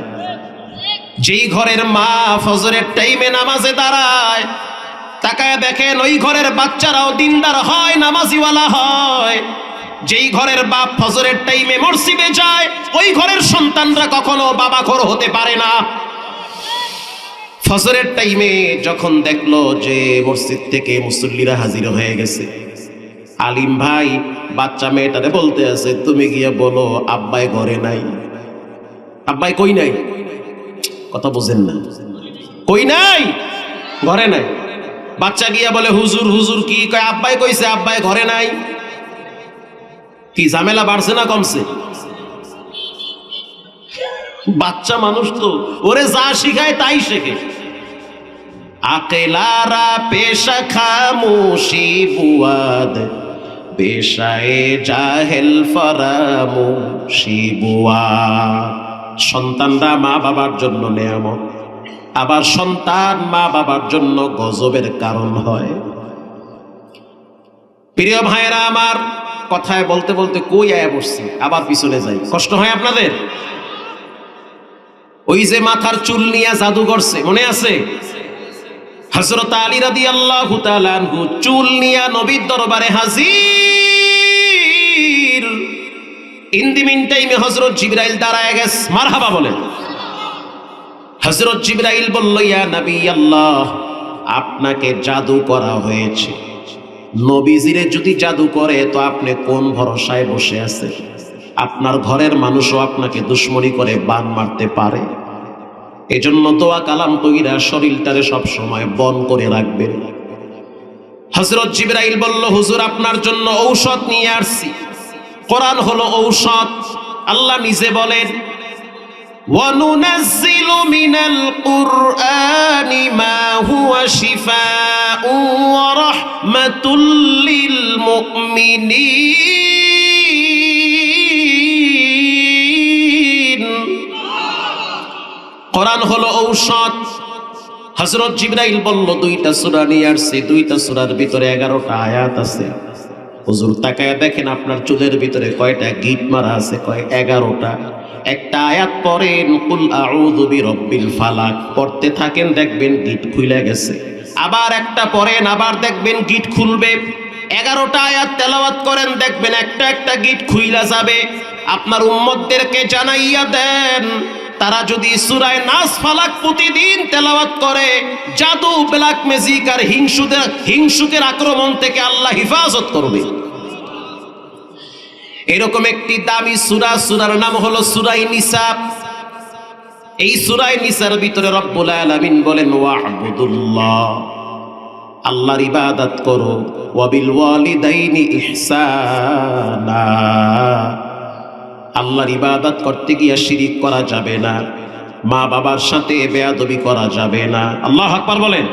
যেই ঘরের মা ফজরের টাইমে নামাজে দাঁড়ায়, তাকায় দেখেন ওই ঘরের বাচ্চারাও দিনদার হয়, নামাজিওয়ালা হয়। যেই ঘরের বাপ ফজরের টাইমে মসজিদে যায়, ওই ঘরের সন্তানরা কখনো বাবাখোর হতে পারে না। ফজরের টাইমে যখন দেখলো যে মসজিদ থেকে মুসল্লিরা হাজির হয়ে গেছে, আলিম ভাই বাচ্চা মেয়েটারে বলতে আছে, তুমি গিয়ে বলো আব্বাই ঘরে নাই। আব্বাই কই নাই? কথা বুঝেন না? কই নাই? ঘরে নাই। বাচ্চা গিয়া বলে, হুজুর হুজুর কি কয়? আব্বাই কইছে আব্বাই ঘরে নাই। কি ঝামেলা বাড়ছে না কমছে? বাচ্চা মানুষ তো, ওরে যা শিখায় তাই শেখে। আকেলারা পেশা খামোশি বুয়াদ, পেশায়ে জাহেল ফরামোশি বুয়াদ। সন্তানরা মা বাবার জন্য নেয়ামত, আবার সন্তান মা বাবার জন্য গজবের কারণ হয়। প্রিয় ভাইরা আমার, কথায় বলতে বলতে কই আয়া বসছি, আবার পিছনে যাই। কষ্ট হয় আপনাদের? ওই যে মাথার চুল নিয়ে জাদু করছে, মনে আছে? হযরত আলী রাদিয়াল্লাহু তাআলা আনহু চুল নিয়ে নবীর দরবারে হাজির। ইন দি মিন টাইমে হযরত জিবরাইল দাঁড়ায় গেছে। মারহাবা বলেন। হযরত জিবরাইল বলল, ইয়া নবী আল্লাহ, আপনাকে জাদু করা হয়েছে। নবীজিরে যদি জাদু করে তো আপনি কোন ভরসায় বসে আছেন? আপনার ঘরের মানুষও আপনাকে দুশ্মনী করে বান মারতে পারে। এজন্য দোয়া কালাম কইরা শরীরটারে সব সময় বন করে রাখবেন। হযরত জিবরাইল বলল, হুজুর আপনার জন্য ঔষধ নিয়ে আসছি। কোরআন হলো ঔষধ। আল্লাহ নিজে বলেন, وَنُنَزِّلُ مِنَ الْقُرْآنِ مَا هُوَ شِفَاءٌ وَرَحْمَةٌ لِّلْمُؤْمِنِينَ। কোরআন হলো ঔষধ। হযরত জিবরাইল বলল, দুইটা সূরা নিয়ে আসছি, দুইটা সূরার ভিতরে 11টা আয়াত আছে। হুজুর তাকায়া দেখেন আপনার চুলের ভিতরে কয়টা গিট মারা আছে, কয় 11টা। একটা আয়াত পড়েন, কুল আউযু বিরাব্বিল ফালাক, পড়তে থাকেন দেখবেন গিট খুলে গেছে। আবার একটা পড়েন, আবার দেখবেন গিট খুলবে। 11টা আয়াত তেলাওয়াত করেন, দেখবেন একটা একটা গিট খুইলা যাবে। আপনার উম্মতদেরকে জানাইয়া দেন, তারা যদি সূরা নাস ফালাক প্রতিদিন তেলাওয়াত করে, জাদু ব্ল্যাক ম্যাজিক আর হিংসুকের আক্রমণ থেকে আল্লাহ হিফাজত করবে। এরকম একটি দামি সূরা, সূরার নাম হলো সূরা নিসা। এই সূরা নিসার ভিতরে রব্বুল আলামিন বলেন, ওয়া'বুদুল্লাহ, আল্লাহর ইবাদত করো, ওয়াবিল ওয়ালিদাইনি ইহসানা, আল্লাহর ইবাদত করতে গিয়ে শিরিক করা যাবে না, মা বাবার সাথে বেয়াদবি করা যাবে না। আল্লাহু আকবার বলেন।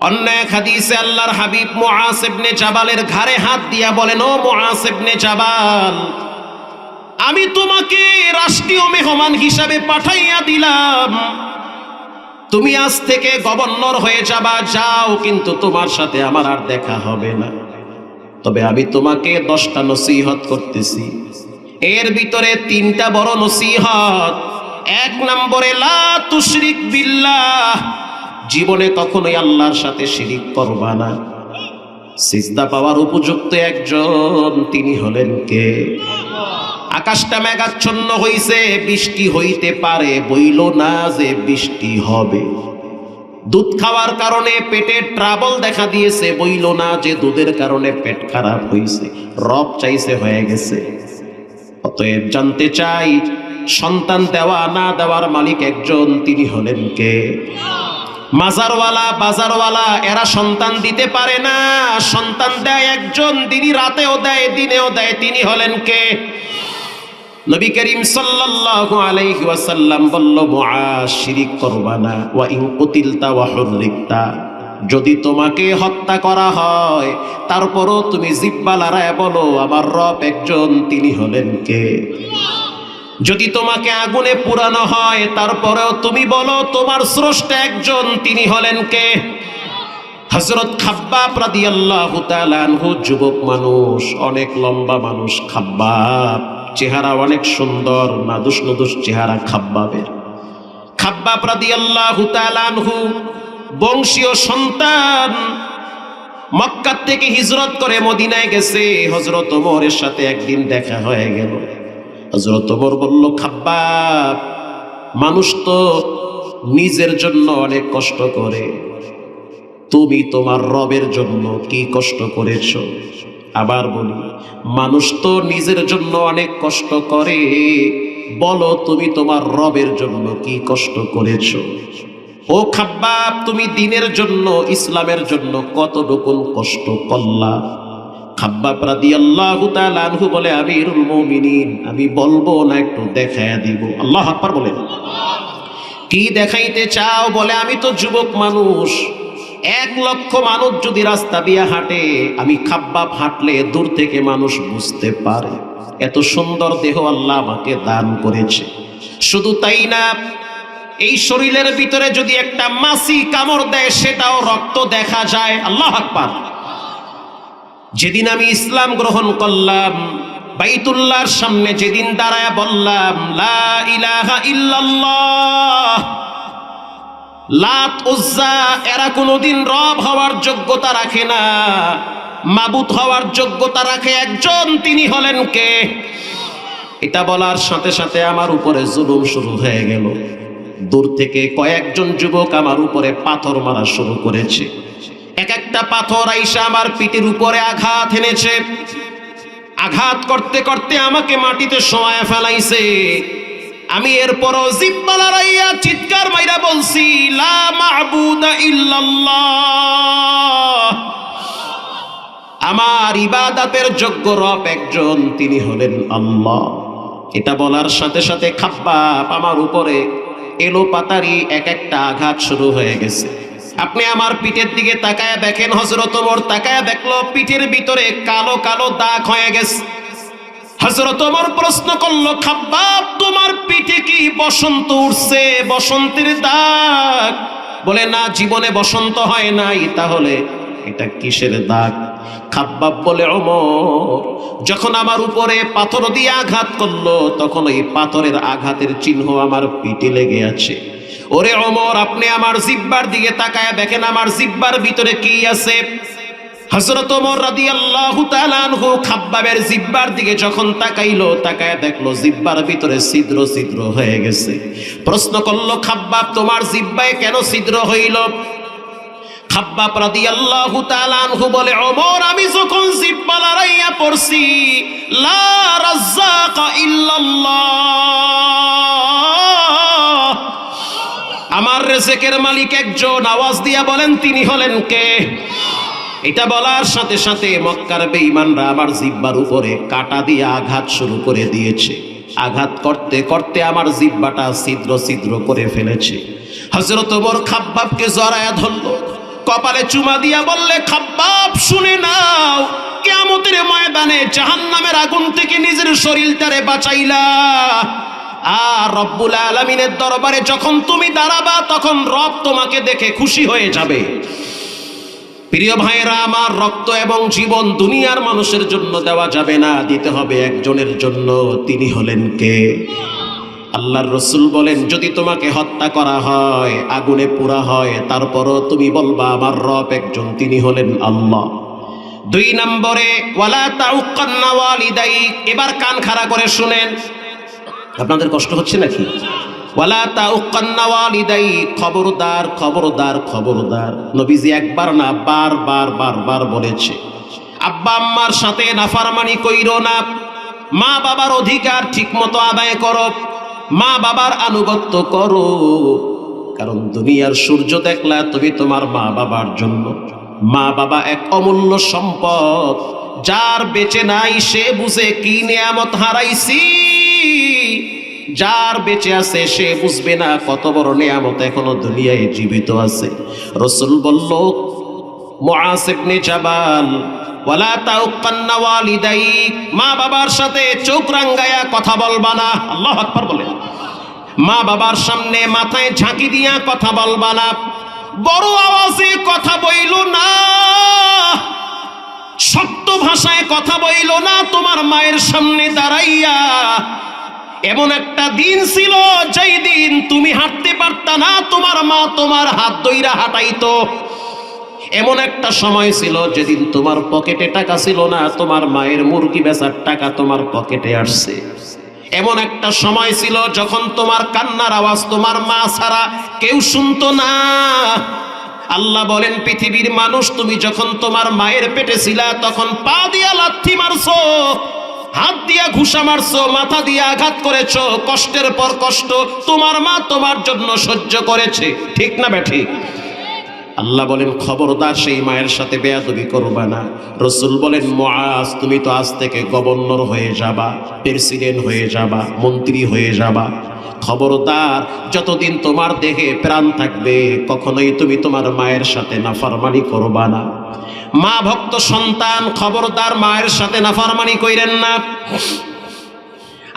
অন্য এক হাদিসে আল্লাহর হাবিব মুআজ ইবনে জাবালের ঘাড়ে হাত দিয়া বলেন, ও মুআজ ইবনে জাবাল, আমি তোমাকে রাষ্ট্রীয় মেহমান হিসাবে পাঠাইয়া দিলাম, তুমি আজ থেকে গভর্নর হয়ে যাবা, যাও, কিন্তু তোমার সাথে আমার আর দেখা হবে না। তবে আমি তোমাকে 10টা নসিহত করতেছি, এর ভিতরে 3টা বড় নসিহত। 1 নম্বরে, লা তুশরিক বিল্লাহ, জীবনে কখনোই আল্লাহর সাথে শিরিক করবা না। সিজদা পাওয়ার উপযুক্ত একজন, তিনি হলেন কে? আকাশটা মেঘাচ্ছন্ন হইছে, বৃষ্টি হইতে পারে, বইল না যে বৃষ্টি হবে। দুধ খাওয়ার কারণে পেটে ট্রাবল দেখা দিয়েছে, বইল না যে দুধের কারণে পেট খারাপ হইছে, রব চাইছে হয়ে গেছে। অতএব জানতে চাই, সন্তান দেওয়া না দেওয়ার মালিক একজন, তিনি হলেন কে? মাজারওয়ালা, বাজারওয়ালা এরা সন্তান দিতে পারে না, সন্তান দেয় একজন, তিনি রাতেও দেয় দিনেও দেয়, তিনি হলেন কে? নবী করিম সাল্লাল্লাহু আলাইহি ওয়াসাল্লাম বলল, মুআজ, শিরিক করবা না, ওয়া ইন কুতিলতা ওয়া হুররিকতা, যদি তোমাকে হত্যা করা হয় তারপরও তুমি জিহ্বা লড়ায় বলো আমার রব একজন, তিনি হলেন কে? যদি তোমাকে আগুনে পুরানো হয় তারপরেও তুমি বলো তোমার স্রষ্টা একজন, তিনি হলেন কে? হযরত খাব্বাব রাদিয়াল্লাহু তাআলা আনহু, যুবক মানুষ, অনেক লম্বা মানুষ খাব্বাব, চেহারা অনেক সুন্দর, নাদুস নদুস চেহারা খাব্বাবের। খাব্বাব রাদিয়াল্লাহু তাআলা আনহু বংশীয় সন্তান, মক্কা থেকে হিজরত করে মদিনায় গেছে। হযরত ওমরের সাথে একদিন দেখা হয়ে গেল। হযরত ওমর বলল, খাব্বাব, মানুষ তো নিজের জন্য অনেক কষ্ট করে, তুমি তোমার রবের জন্য কি কষ্ট করেছো? আবার বলি, মানুষ তো নিজের জন্য অনেক কষ্ট করে, বলো তুমি তোমার রবের জন্য কি কষ্ট করেছো? ও খাব্বাব, তুমি দ্বীনের জন্য, ইসলামের জন্য কতটুকু কষ্ট করলা? খাব্বাব রাদিয়াল্লাহু তাআলা আনহু বলে, আমিরুল মুমিনিন, আমি বলবো না একটু দেখায়া দিব? আল্লাহু আকবার বলেন। কি দেখাইতে চাও? বলে, আমি তো যুবক মানুষ, 1 লক্ষ মানুষ যদি রাস্তা দিয়ে হাঁটে, আমি খাব্বাব হাঁটলে দূর থেকে মানুষ বুঝতে পারে এত সুন্দর দেহ আল্লাহ আমাকে দান করেছে। শুধু তাই না, এই শরীরের ভিতরে যদি একটা মাছি কামড় দেয় সেটাও রক্ত দেখা যায়। আল্লাহু আকবার। যেদিন আমি ইসলাম গ্রহণ করলাম, বাইতুল্লাহর সামনে যেদিন দাঁড়ায় বললাম, লা ইলাহা ইল্লাল্লাহ, লাত উজ্জা এরা কোনোদিন রব হওয়ার যোগ্যতা রাখে না, মাবুদ হওয়ার যোগ্যতা রাখে একজন, তিনি হলেন কে? এটা বলার সাথে সাথে আমার উপরে জুলুম শুরু হয়ে গেল। দূর থেকে কয়েকজন যুবক আমার উপরে পাথর মারা শুরু করেছে। এক একটা পাথর আইসা আমার পিঠের উপরে আঘাত এনেছে। আঘাত করতে করতে আমাকে মাটিতে শোয়ায় ফেলাইছে। আমি এরপরও জিহ্বা লড়াইয়া চিৎকার মাইরা বলছি, লা মা'বুদা ইল্লাল্লাহ, আমার ইবাদতের যোগ্য রব একজন, তিনি হলেন আল্লাহ। এটা বলার সাথে সাথে খাব্বাব আমার উপরে এলো পাতারি এক একটা আঘাত শুরু হয়ে গেছে। আপনি আমার পিঠের দিকে তাকায় দেখেন, হযরত ওমর তাকায় দেখলো পিঠের ভিতরে কালো কালো দাগ হয়ে গেছে। হযরত ওমর প্রশ্ন করলো, খাব্বাব তোমার পিঠে কি বসন্ত উঠছে, বসন্তের দাগ? বলে, না, জীবনে বসন্ত হয় নাই। তাহলে এটা কিসের দাগ? খাব্বাব বলে, ওমর যখন আমার উপরে পাথর দিয়ে আঘাত করলো তখন ওই পাথরের আঘাতের চিহ্ন আমার পিঠে লেগে আছে। ওরে ওমর, আপনি আমার জিহ্বার দিকে তাকায় দেখেন আমার জিহ্বার ভিতরে কি আছে। হযরত ওমর রাদিয়াল্লাহু তাআলা আনহু খাব্বাবের জিহ্বার দিকে যখন তাকাইলো, তাকায় দেখলো জিহ্বার ভিতরে ছিদ্র ছিদ্র হয়ে গেছে। প্রশ্ন করলো, খাব্বাব তোমার জিহ্বায় কেন ছিদ্র হইল? খাব্বাব রাদিয়াল্লাহু তাআলা আনহু বলে, ওমর আমি যখন জিহ্বা লড়াইয়া পড়ছি, লা রাজ্জাকা ইল্লাল্লাহ, আমার রিজকের মালিক একজন, আওয়াজ দিয়া বলেন তিনি হলেন কে? এটা বলার সাথে সাথে মক্কার বেঈমানরা আমার জিহ্বার উপরে কাঁটা দিয়ে আঘাত শুরু করে দিয়েছে। আঘাত করতে করতে আমার জিহ্বাটা ছিদ্র ছিদ্র করে ফেলেছে। হযরত ওমর খাব্বাবকে জড়ায়া ধরলো, কপালে চুমা দিয়া বললে, খাব্বাব শুনে নাও, কিয়ামতের ময়দানে জাহান্নামের আগুন থেকে নিজের শরীরটারে বাঁচাইলা, আর রব্বুল আলামিনের দরবারে যখন তুমি দাঁড়াবা তখন রব তোমাকে দেখে খুশি হয়ে যাবে। প্রিয় ভাইরা আমার, রক্ত এবং জীবন দুনিয়ার মানুষের জন্য দেওয়া যাবে না, দিতে হবে একজনের জন্য। তিনি হলেন কে? আল্লাহর রাসূল বলেন, যদি তোমাকে হত্যা করা হয়, আগুনে পোড়া হয়, তারপরও তুমি বলবা আমার রব একজন, তিনি হলেন আল্লাহ। 2 নম্বরে, ওয়ালা তাউক্কান্না ওয়ালিদাইক। এবার কান খাড়া করে শুনেন, আপনাদের কষ্ট হচ্ছে নাকি? ওয়ালা তাউক্কান্না ওয়ালিদাইক, খবরদার খবরদার খবরদার। নবীজি একবার না বারবার বারবার বলেছে, আব্বা আম্মার সাথে নাফরমানি কইরো না, মা বাবার অধিকার ঠিকমতো আদায় করো, মা বাবার আনুগত্য করো। কারণ দুনিয়ার সূর্য দেখলা তুমি তোমার মা বাবার জন্য। মা বাবা এক অমূল্য সম্পদ, যার বেঁচে নাই সে বুঝে কি নিয়ামত হারাইছি, যার বেঁচে আছে সে বুঝবে না কত বড় নিয়ামত এখনো দুনিয়ায় জীবিত আছে। রাসূল বলল, মুআজ ইবনে জাবাল, ওয়ালা তাউক্কান্না ওয়ালিদাইক, মা বাবার সাথে চোখ রাঙ্গায়া কথা বলবা না। আল্লাহু আকবার বলেন। মা বাবার সামনে মাথায় ঝাঁকি দিয়া কথা বলবা না, বড় আওয়াজে কথা বইল না, শক্ত ভাষায় কথা বইল না তোমার মায়ের সামনে দাঁড়াইয়া। এমন একটা দিন ছিল যেই দিন তুমি হাঁটতে পারতা না, তোমার মা তোমার হাত ধইরা হাঁটাইতো। এমন একটা সময় ছিল যেদিন তোমার পকেটে টাকা ছিল না, তোমার মায়ের মুরগি বেচার টাকা তোমার পকেটে আসছে। এমন একটা সময় ছিল যখন তোমার কান্নার আওয়াজ তোমার মা ছাড়া কেউ শুনতো না। আল্লাহ বলেন, পৃথিবীর মানুষ, তুমি যখন তোমার মায়ের পেটে ছিলা তখন পা দিয়া লাথি মারছো, হাত দিয়া ঘুষা মারছো, মাথা দিয়া আঘাত করেছো, কষ্টের পর কষ্ট তোমার মা তোমার জন্য সহ্য করেছে। ঠিক না বেঠিক? আল্লাহ বলেন, খবরদার সেই মায়ের সাথে বেয়াদবি করবা না। রাসূল বলেন, মুআজ তুমি তো আজ থেকে গভর্নর হয়ে যাবা, প্রেসিডেন্ট হয়ে যাবা, মন্ত্রী হয়ে যাবা। খবরদার, যতদিন তোমার দেহে প্রাণ থাকবে কখনোই তুমি তোমার মায়ের সাথে নাফরমানি করবা না। মা ভক্ত সন্তান, খবরদার মায়ের সাথে নাফরমানি কইরেন না।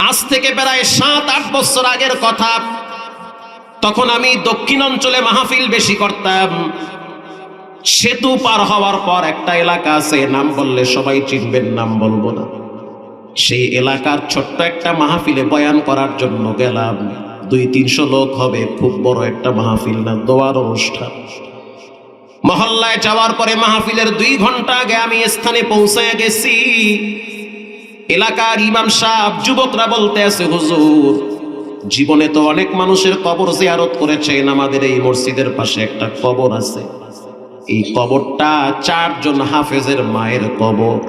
আজ থেকে প্রায় 7-8 বছর আগের কথা, তখন আমি দক্ষিণ অঞ্চলে মাহফিল বেশি করতাম। সেতু পার হওয়ার পর একটা এলাকা আছে, নাম বললে সবাই চিনবেন, নাম বলবো না। সেই এলাকার ছোট্ট একটা মাহফিলে বয়ান করার জন্য গেলাম। 200-300 লোক হবে, খুব বড় একটা মাহফিল না, দোয়ার অনুষ্ঠান। মহল্লায় যাওয়ার পরে মাহফিলের 2 ঘন্টা আগে আমি স্থানে পৌঁছে গেছি। এলাকার ইমাম সাহেব, যুবকরা বলতে আছে, হুজুর জীবনে তো অনেক মানুষের কবর জিয়ারত করেছেন, আমাদের এই মসজিদের পাশে একটা কবর আছে, এই কবরটা 4 জন হাফেজের মায়ের কবর।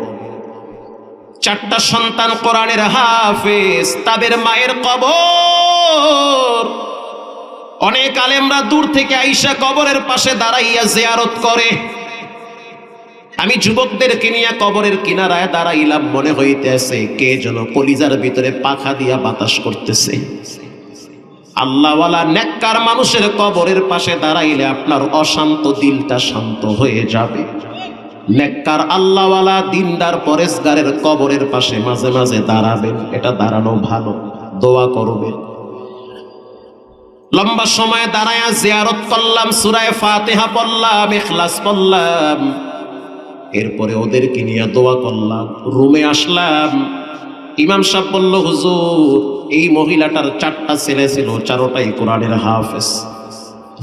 চারটা সন্তান কোরআনের হাফেজ, তাদের মায়ের কবর অনেক আলেমরা দূর থেকে আইসা কবরের পাশে দাঁড়াইয়া জিয়ারত করে। আমি যুবকদেরকে নিয়ে কবরের কিনারায় দাঁড়াইলাম, মনে হইতেছে কে যেন কলিজার ভিতরে পাখা দিয়া বাতাস করতেছে। আল্লাহওয়ালা নেককার মানুষের কবরের পাশে দাঁড়াইলে আপনার অশান্ত দিলটা শান্ত হয়ে যাবে। নেককার আল্লাহওয়ালা দিনদার পরেশগারের কবরের পাশে মাঝে মাঝে দাঁড়াবেন, এটা দাঁড়ানো ভালো, দোয়া করবেন। লম্বা সময় দাঁড়ায়া জিয়ারত করলাম, সূরা ফাতিহা পড়লাম, ইখলাস পড়লাম, এরপরে ওদেরকে নিয়ে দোয়া করলাম। রুমে আসলাম, ইমাম সাহেব বলল, হুজুর এই মহিলাটার চারটা ছেলে ছিল, চারোটাই কোরআনের হাফেজ।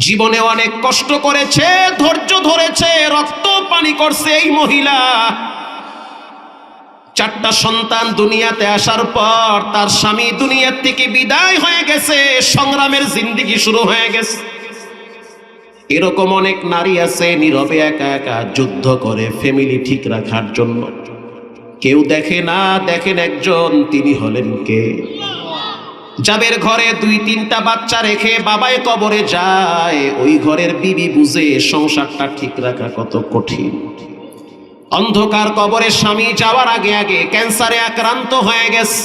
জীবনে অনেক কষ্ট করেছে, ধৈর্য ধরেছে, রক্ত পানি করছে এই মহিলা। চারটা সন্তান দুনিয়াতে আসার পর তার স্বামী দুনিয়ার থেকে বিদায় হয়ে গেছে, সংগ্রামের জিন্দেগি শুরু হয়ে গেছে। এরকম অনেক নারী আছে নীরবে একা একা যুদ্ধ করে ফ্যামিলি ঠিক রাখার জন্য, কেউ দেখে না। দেখেন একজন, তিনি হলেন কে? যাদের ঘরে 2-3টা বাচ্চা রেখে বাবাই কবরে যায়, ওই ঘরের বিবি বুঝে সংসারটা ঠিক রাখা কত কঠিন। অন্ধকার কবরে স্বামী যাওয়ার আগে আগে ক্যান্সারে আক্রান্ত হয়ে গেছে,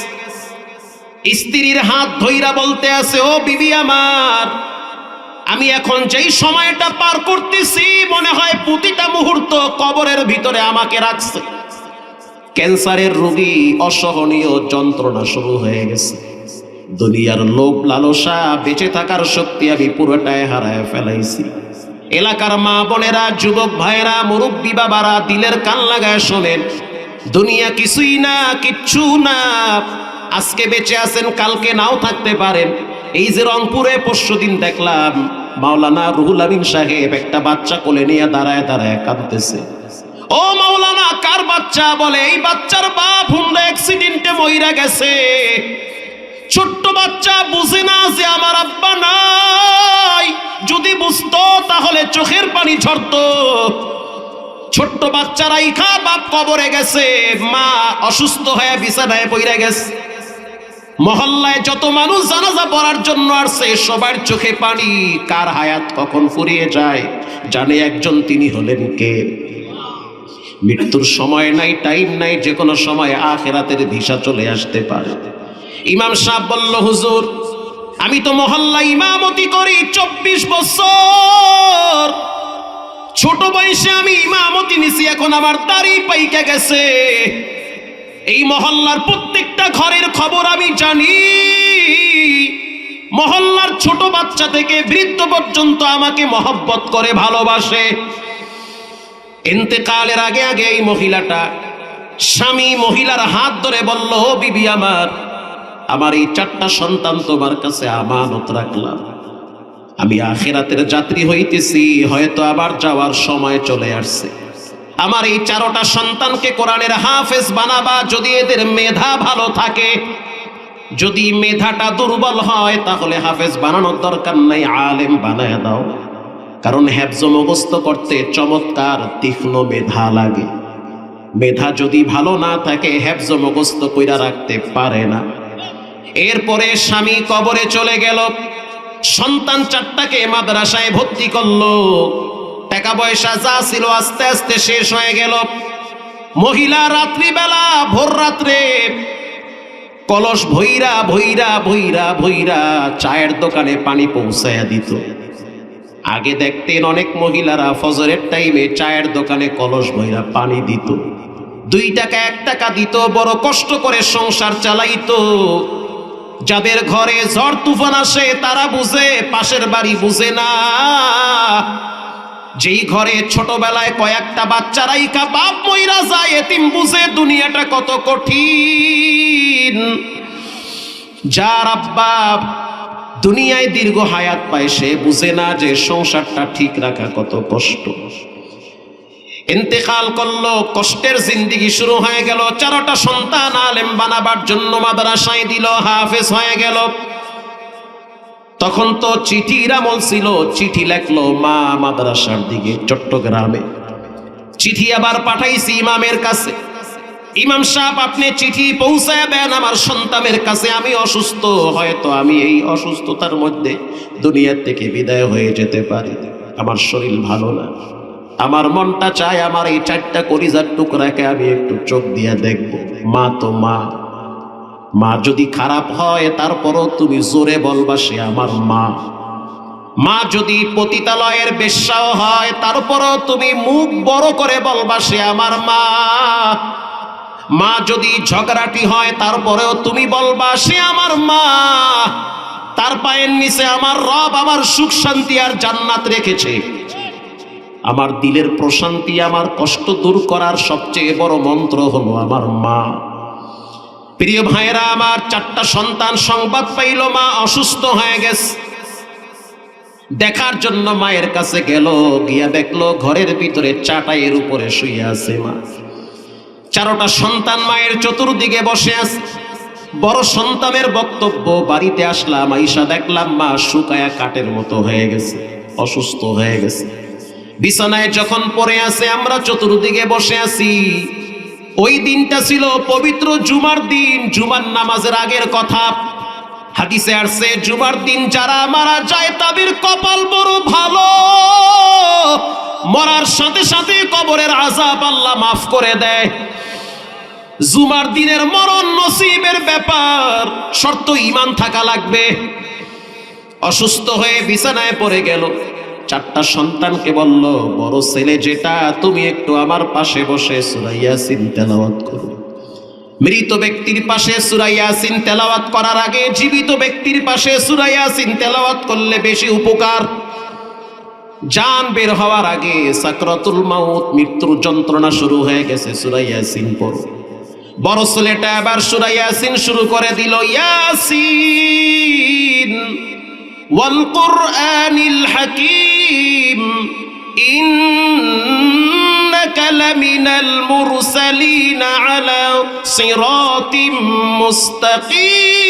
স্ত্রীর হাত ধইরা বলতে আছে, ও বিবি আমার, আমি এখন যেই সময়টা পার করতেছি মনে হয় প্রতিটা মুহূর্ত কবরের ভিতরে আমাকে রাখছে। ক্যান্সারের রোগী, অসহনীয় যন্ত্রণা শুরু হয়ে গেছে। দুনিয়ার লোভ লালসা, বেঁচে থাকার শক্তি আমি পুরোটাই হারায় ফেলাইছি। এলাকার মা বোনেরা, যুবক ভাইরা, মুরব্বী বাবারা দিলের কান লাগায় শোনেন, দুনিয়া কিছুই না, কিচ্ছু না। আজকে বেঁচে আছেন, কালকে নাও থাকতে পারেন। এই যে রংপুরে পরশুদিন দেখলাম মাওলানা রুহুল আমিন সাহেব একটা বাচ্চা কোলে নিয়ে দাঁড়ায় দাঁড়ায় কাঁদতেছে। ও মাওলানা, কার বাচ্চা? বলে এই বাচ্চার বাপ হুন্ডা অ্যাক্সিডেন্টে মইরা গেছে। ছোট্ট বাচ্চা বুঝে না যে আমার আব্বা নাই, যদি বুঝতো তাহলে চোখের পানি ঝরতো। ছোট্ট বাচ্চারাই খা বাপ কবরে গেছে, মা অসুস্থ হয়ে বিছানায় পইরা গেছে। মহল্লায় যত মানুষ জানাজা পড়ার জন্য আসছে, সবার চোখে পানি। কার হায়াত কখন ফুরিয়ে যায় জানে একজন, তিনি হলেন কে? মৃত্যুর সময় নাই, টাইম নাই, যে কোনো সময় আখিরাতের ভিসা চলে আসতে পারে। ইমাম সাহেব বলল, হুজুর আমি তো মহল্লা ইমামতি করি 24 বছর, ছোট বয়সে আমি ইমামতি নিছি, এখন আমার দাড়ি পাইকে গেছে। এই মহল্লার প্রত্যেকটা ঘরের খবর আমি জানি। মহল্লার ছোট বাচ্চা থেকে বৃদ্ধ পর্যন্ত আমাকে মহব্বত করে, ভালোবাসে। ইন্তেকালের আগে আগে এই মহিলাটা, স্বামী মহিলার হাত ধরে বলল, ও বিবি আমার, আমার এই 4টা সন্তান তোমার কাছে আমানত রাখলাম। আমি আখিরাতের যাত্রী হইতেছি, হয়তো আবার যাওয়ার সময় চলে আসছে। আমার এই 4টা সন্তানকে কোরআনের হাফেজ বানাবা। যদি এদের মেধা ভালো থাকে, যদি মেধাটা দুর্বল হয় তাহলে হাফেজ বানানোর দরকার নাই, আলেম বানায় দাও। কারণ হেফজ মুখস্থ করতে চমৎকার তীক্ষ্ণ মেধা লাগে। মেধা যদি ভালো না থাকে হেফজ মুখস্থ কইরা রাখতে পারে না। এরপরে স্বামী কবরে চলে গেল, সন্তান 4টাকে মাদ্রাসায় ভর্তি করলো। টাকা পয়সা যা ছিল আস্তে আস্তে শেষ হয়ে গেল। মহিলা রাত্রিবেলা, ভোর রাত্রে কলস ভইরা ভইরা ভইরা ভইরা চায়ের দোকানে পানি পৌঁছায়া দিত। আগে দেখতেন অনেক মহিলারা ফজরের টাইমে চায়ের দোকানে কলস ভইরা পানি দিত, 2 টাকা 1 টাকা দিত, বড় কষ্ট করে সংসার চালাইতো। যাদের ঘরে ঝড় তুফান আসে তারা বুঝে, পাশের বাড়ি বুঝে না। যেই ঘরে ছোটবেলায় কয়েকটা বাচ্চা রাইখা বাপ মইরা যায়, এতিম বুঝে দুনিয়াটা কত কঠিন। যার আব্বা দুনিয়ায় দীর্ঘ হায়াত পায় সে বুঝে না যে সংসারটা ঠিক রাখা কত কষ্ট। ইন্তেকাল করলো, কষ্টের জিন্দেগি শুরু হয়ে গেল। 4টা সন্তান আলেম বানাবার জন্য মাদ্রাসায় দিল, হাফেজ হয়ে গেল। তখন তো চিঠির আমল ছিল, চিঠি লেখলো মা মাদ্রাসার দিকে চট্টগ্রামে। চিঠি আবার পাঠাইছি ইমামের কাছে, ইমাম সাহেব আপনি চিঠি পৌঁছায় দেন আমার সন্তানের কাছে, আমি অসুস্থ, হয়তো আমি এই অসুস্থতার মধ্যে দুনিয়া থেকে বিদায় হয়ে যেতে পারি, আমার শরীর ভালো না, আমার মনটা চায় আমার এই 4টা কলিজার টুকরাকে আমি একটু চোখ দিয়ে দেখব। মা তো মা, মা যদি খারাপ হয় তারপরও তুমি জোরে বলবা সে আমার মা। মা যদি পতিতালয়ের বেশ্যাও হয় তারপরও তুমি মুখ বড় করে বলবা সে আমার মা। মা যদি ঝগড়াটি হয় তারপরেও তুমি বলবা সে আমার মা। তার পায়ের নিচে আমার রব আমার সুখ শান্তি আর জান্নাত রেখেছে। আমার দিলের প্রশান্তি, আমার কষ্ট দূর করার সবচেয়ে বড় মন্ত্র হলো আমার মা। প্রিয় ভাইরা আমার, 4টা সন্তান সংবাদ পাইল মা অসুস্থ হয়ে গেছে। দেখার জন্য মায়ের কাছে গেল, গিয়া দেখলো ঘরের ভিতরে চাটাইয়ের উপরে শুয়ে আছে মা। 4টা সন্তান মায়ের চতুর্দিকে বসে আছে। বড় সন্তানের বক্তব্য, বাড়িতে আসলাম, আইসা দেখলাম মা শুকায়া কাঠের মতো হয়ে গেছে, অসুস্থ হয়ে গেছে, বিছানায় যখন পড়ে আছে আমরা চতুর্দিকে বসে আছি। ওই দিনটা ছিল পবিত্র জুমার দিন, জুমার নামাজের আগের কথা। হাদিসে আসছে জুমার দিন যারা মারা যায় তাদের কপাল বড় ভালো, মরার সাথে সাথে কবরের আযাব আল্লাহ মাফ করে দেয়। জুমার দিনের মরণ নসিবের ব্যাপার, শর্ত ঈমান থাকা লাগবে। অসুস্থ হয়ে বিছানায় পড়ে গেল। 4টা সন্তানকে বলল, বড় ছেলে যেটা, তুমি একটু আমার পাশে বসে সূরা ইয়াসিন তেলাওয়াত করো। মৃত ব্যক্তির পাশে সূরা ইয়াসিন তেলাওয়াত করার আগে জীবিত ব্যক্তির পাশে সূরা ইয়াসিন তেলাওয়াত করলে বেশি উপকার। জান বের হওয়ার আগে, সাকরাতুল মাউত, মৃত্যুর যন্ত্রণা শুরু হয়ে গেছে, সূরা ইয়াসিন পড়ো। বড় ছেলেটা আবার সূরা ইয়াসিন শুরু করে দিল, ইয়াসিন ওয়াল কুরআনিল হাকীম ইন্নাকা লামিনাল মুরসালিনা আলা সিরাতিম মুস্তাকিম।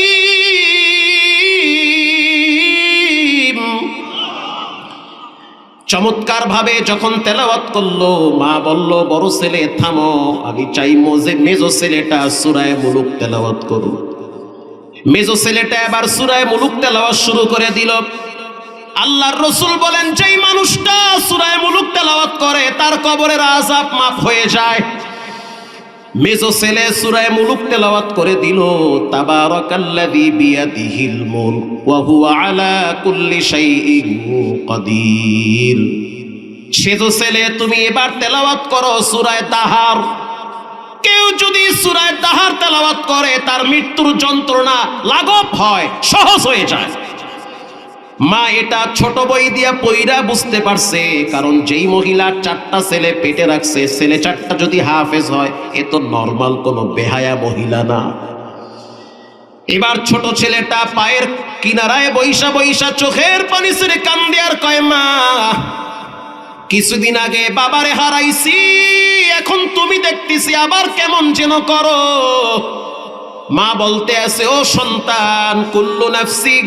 চমৎকার ভাবে যখন তেলাওয়াত করলো, মা বলল, বড় ছেলে থামো, আমি চাই মেজো ছেলেটা সূরা মুলুক তেলাওয়াত করুক। মেজো ছেলেটা এবার সূরা মুলুক তেলাওয়াত শুরু করে দিল। আল্লাহর রাসূল বলেন, যেই মানুষটা সূরা মুলুক তেলাওয়াত করে তার কবরের আযাব মাফ হয়ে যায়। মেজো ছেলে সূরা মুলুক তেলাওয়াত করে দিল, তাবারাকাল্লাযী বিয়াদিহিল মুলক ওয়া হুয়া আলা কুল্লি শাইইন কাদির। মেজো ছেলে তুমি এবার তেলাওয়াত করো সূরা দাহার। কেউ যদি সূরা দাহার তেলাওয়াত করে তার মৃত্যুর যন্ত্রণা লাঘব হয়, সহজ হয়ে যায়। মা এটা ছোট বই দিয়া পইরা বুঝতে পারছে, কারণ যেই মহিলা 4টা ছেলে পেটে রাখছে, ছেলে 4টা যদি হাফেজ হয় এ তো নরমাল কোনো বেহায়া মহিলা না। এবার ছোট ছেলেটা পায়ের কিনারায় বৈশা বৈশা চোখের পানি ছেড়ে কান্দে আর কয়, মা কিছুদিন আগে বাবারে হারাইছি, এখন তুমি দেখতেছি আবার কেমন যেন করো। মা বলতে আছে, ও সন্তান, কুল্লু নাফসিন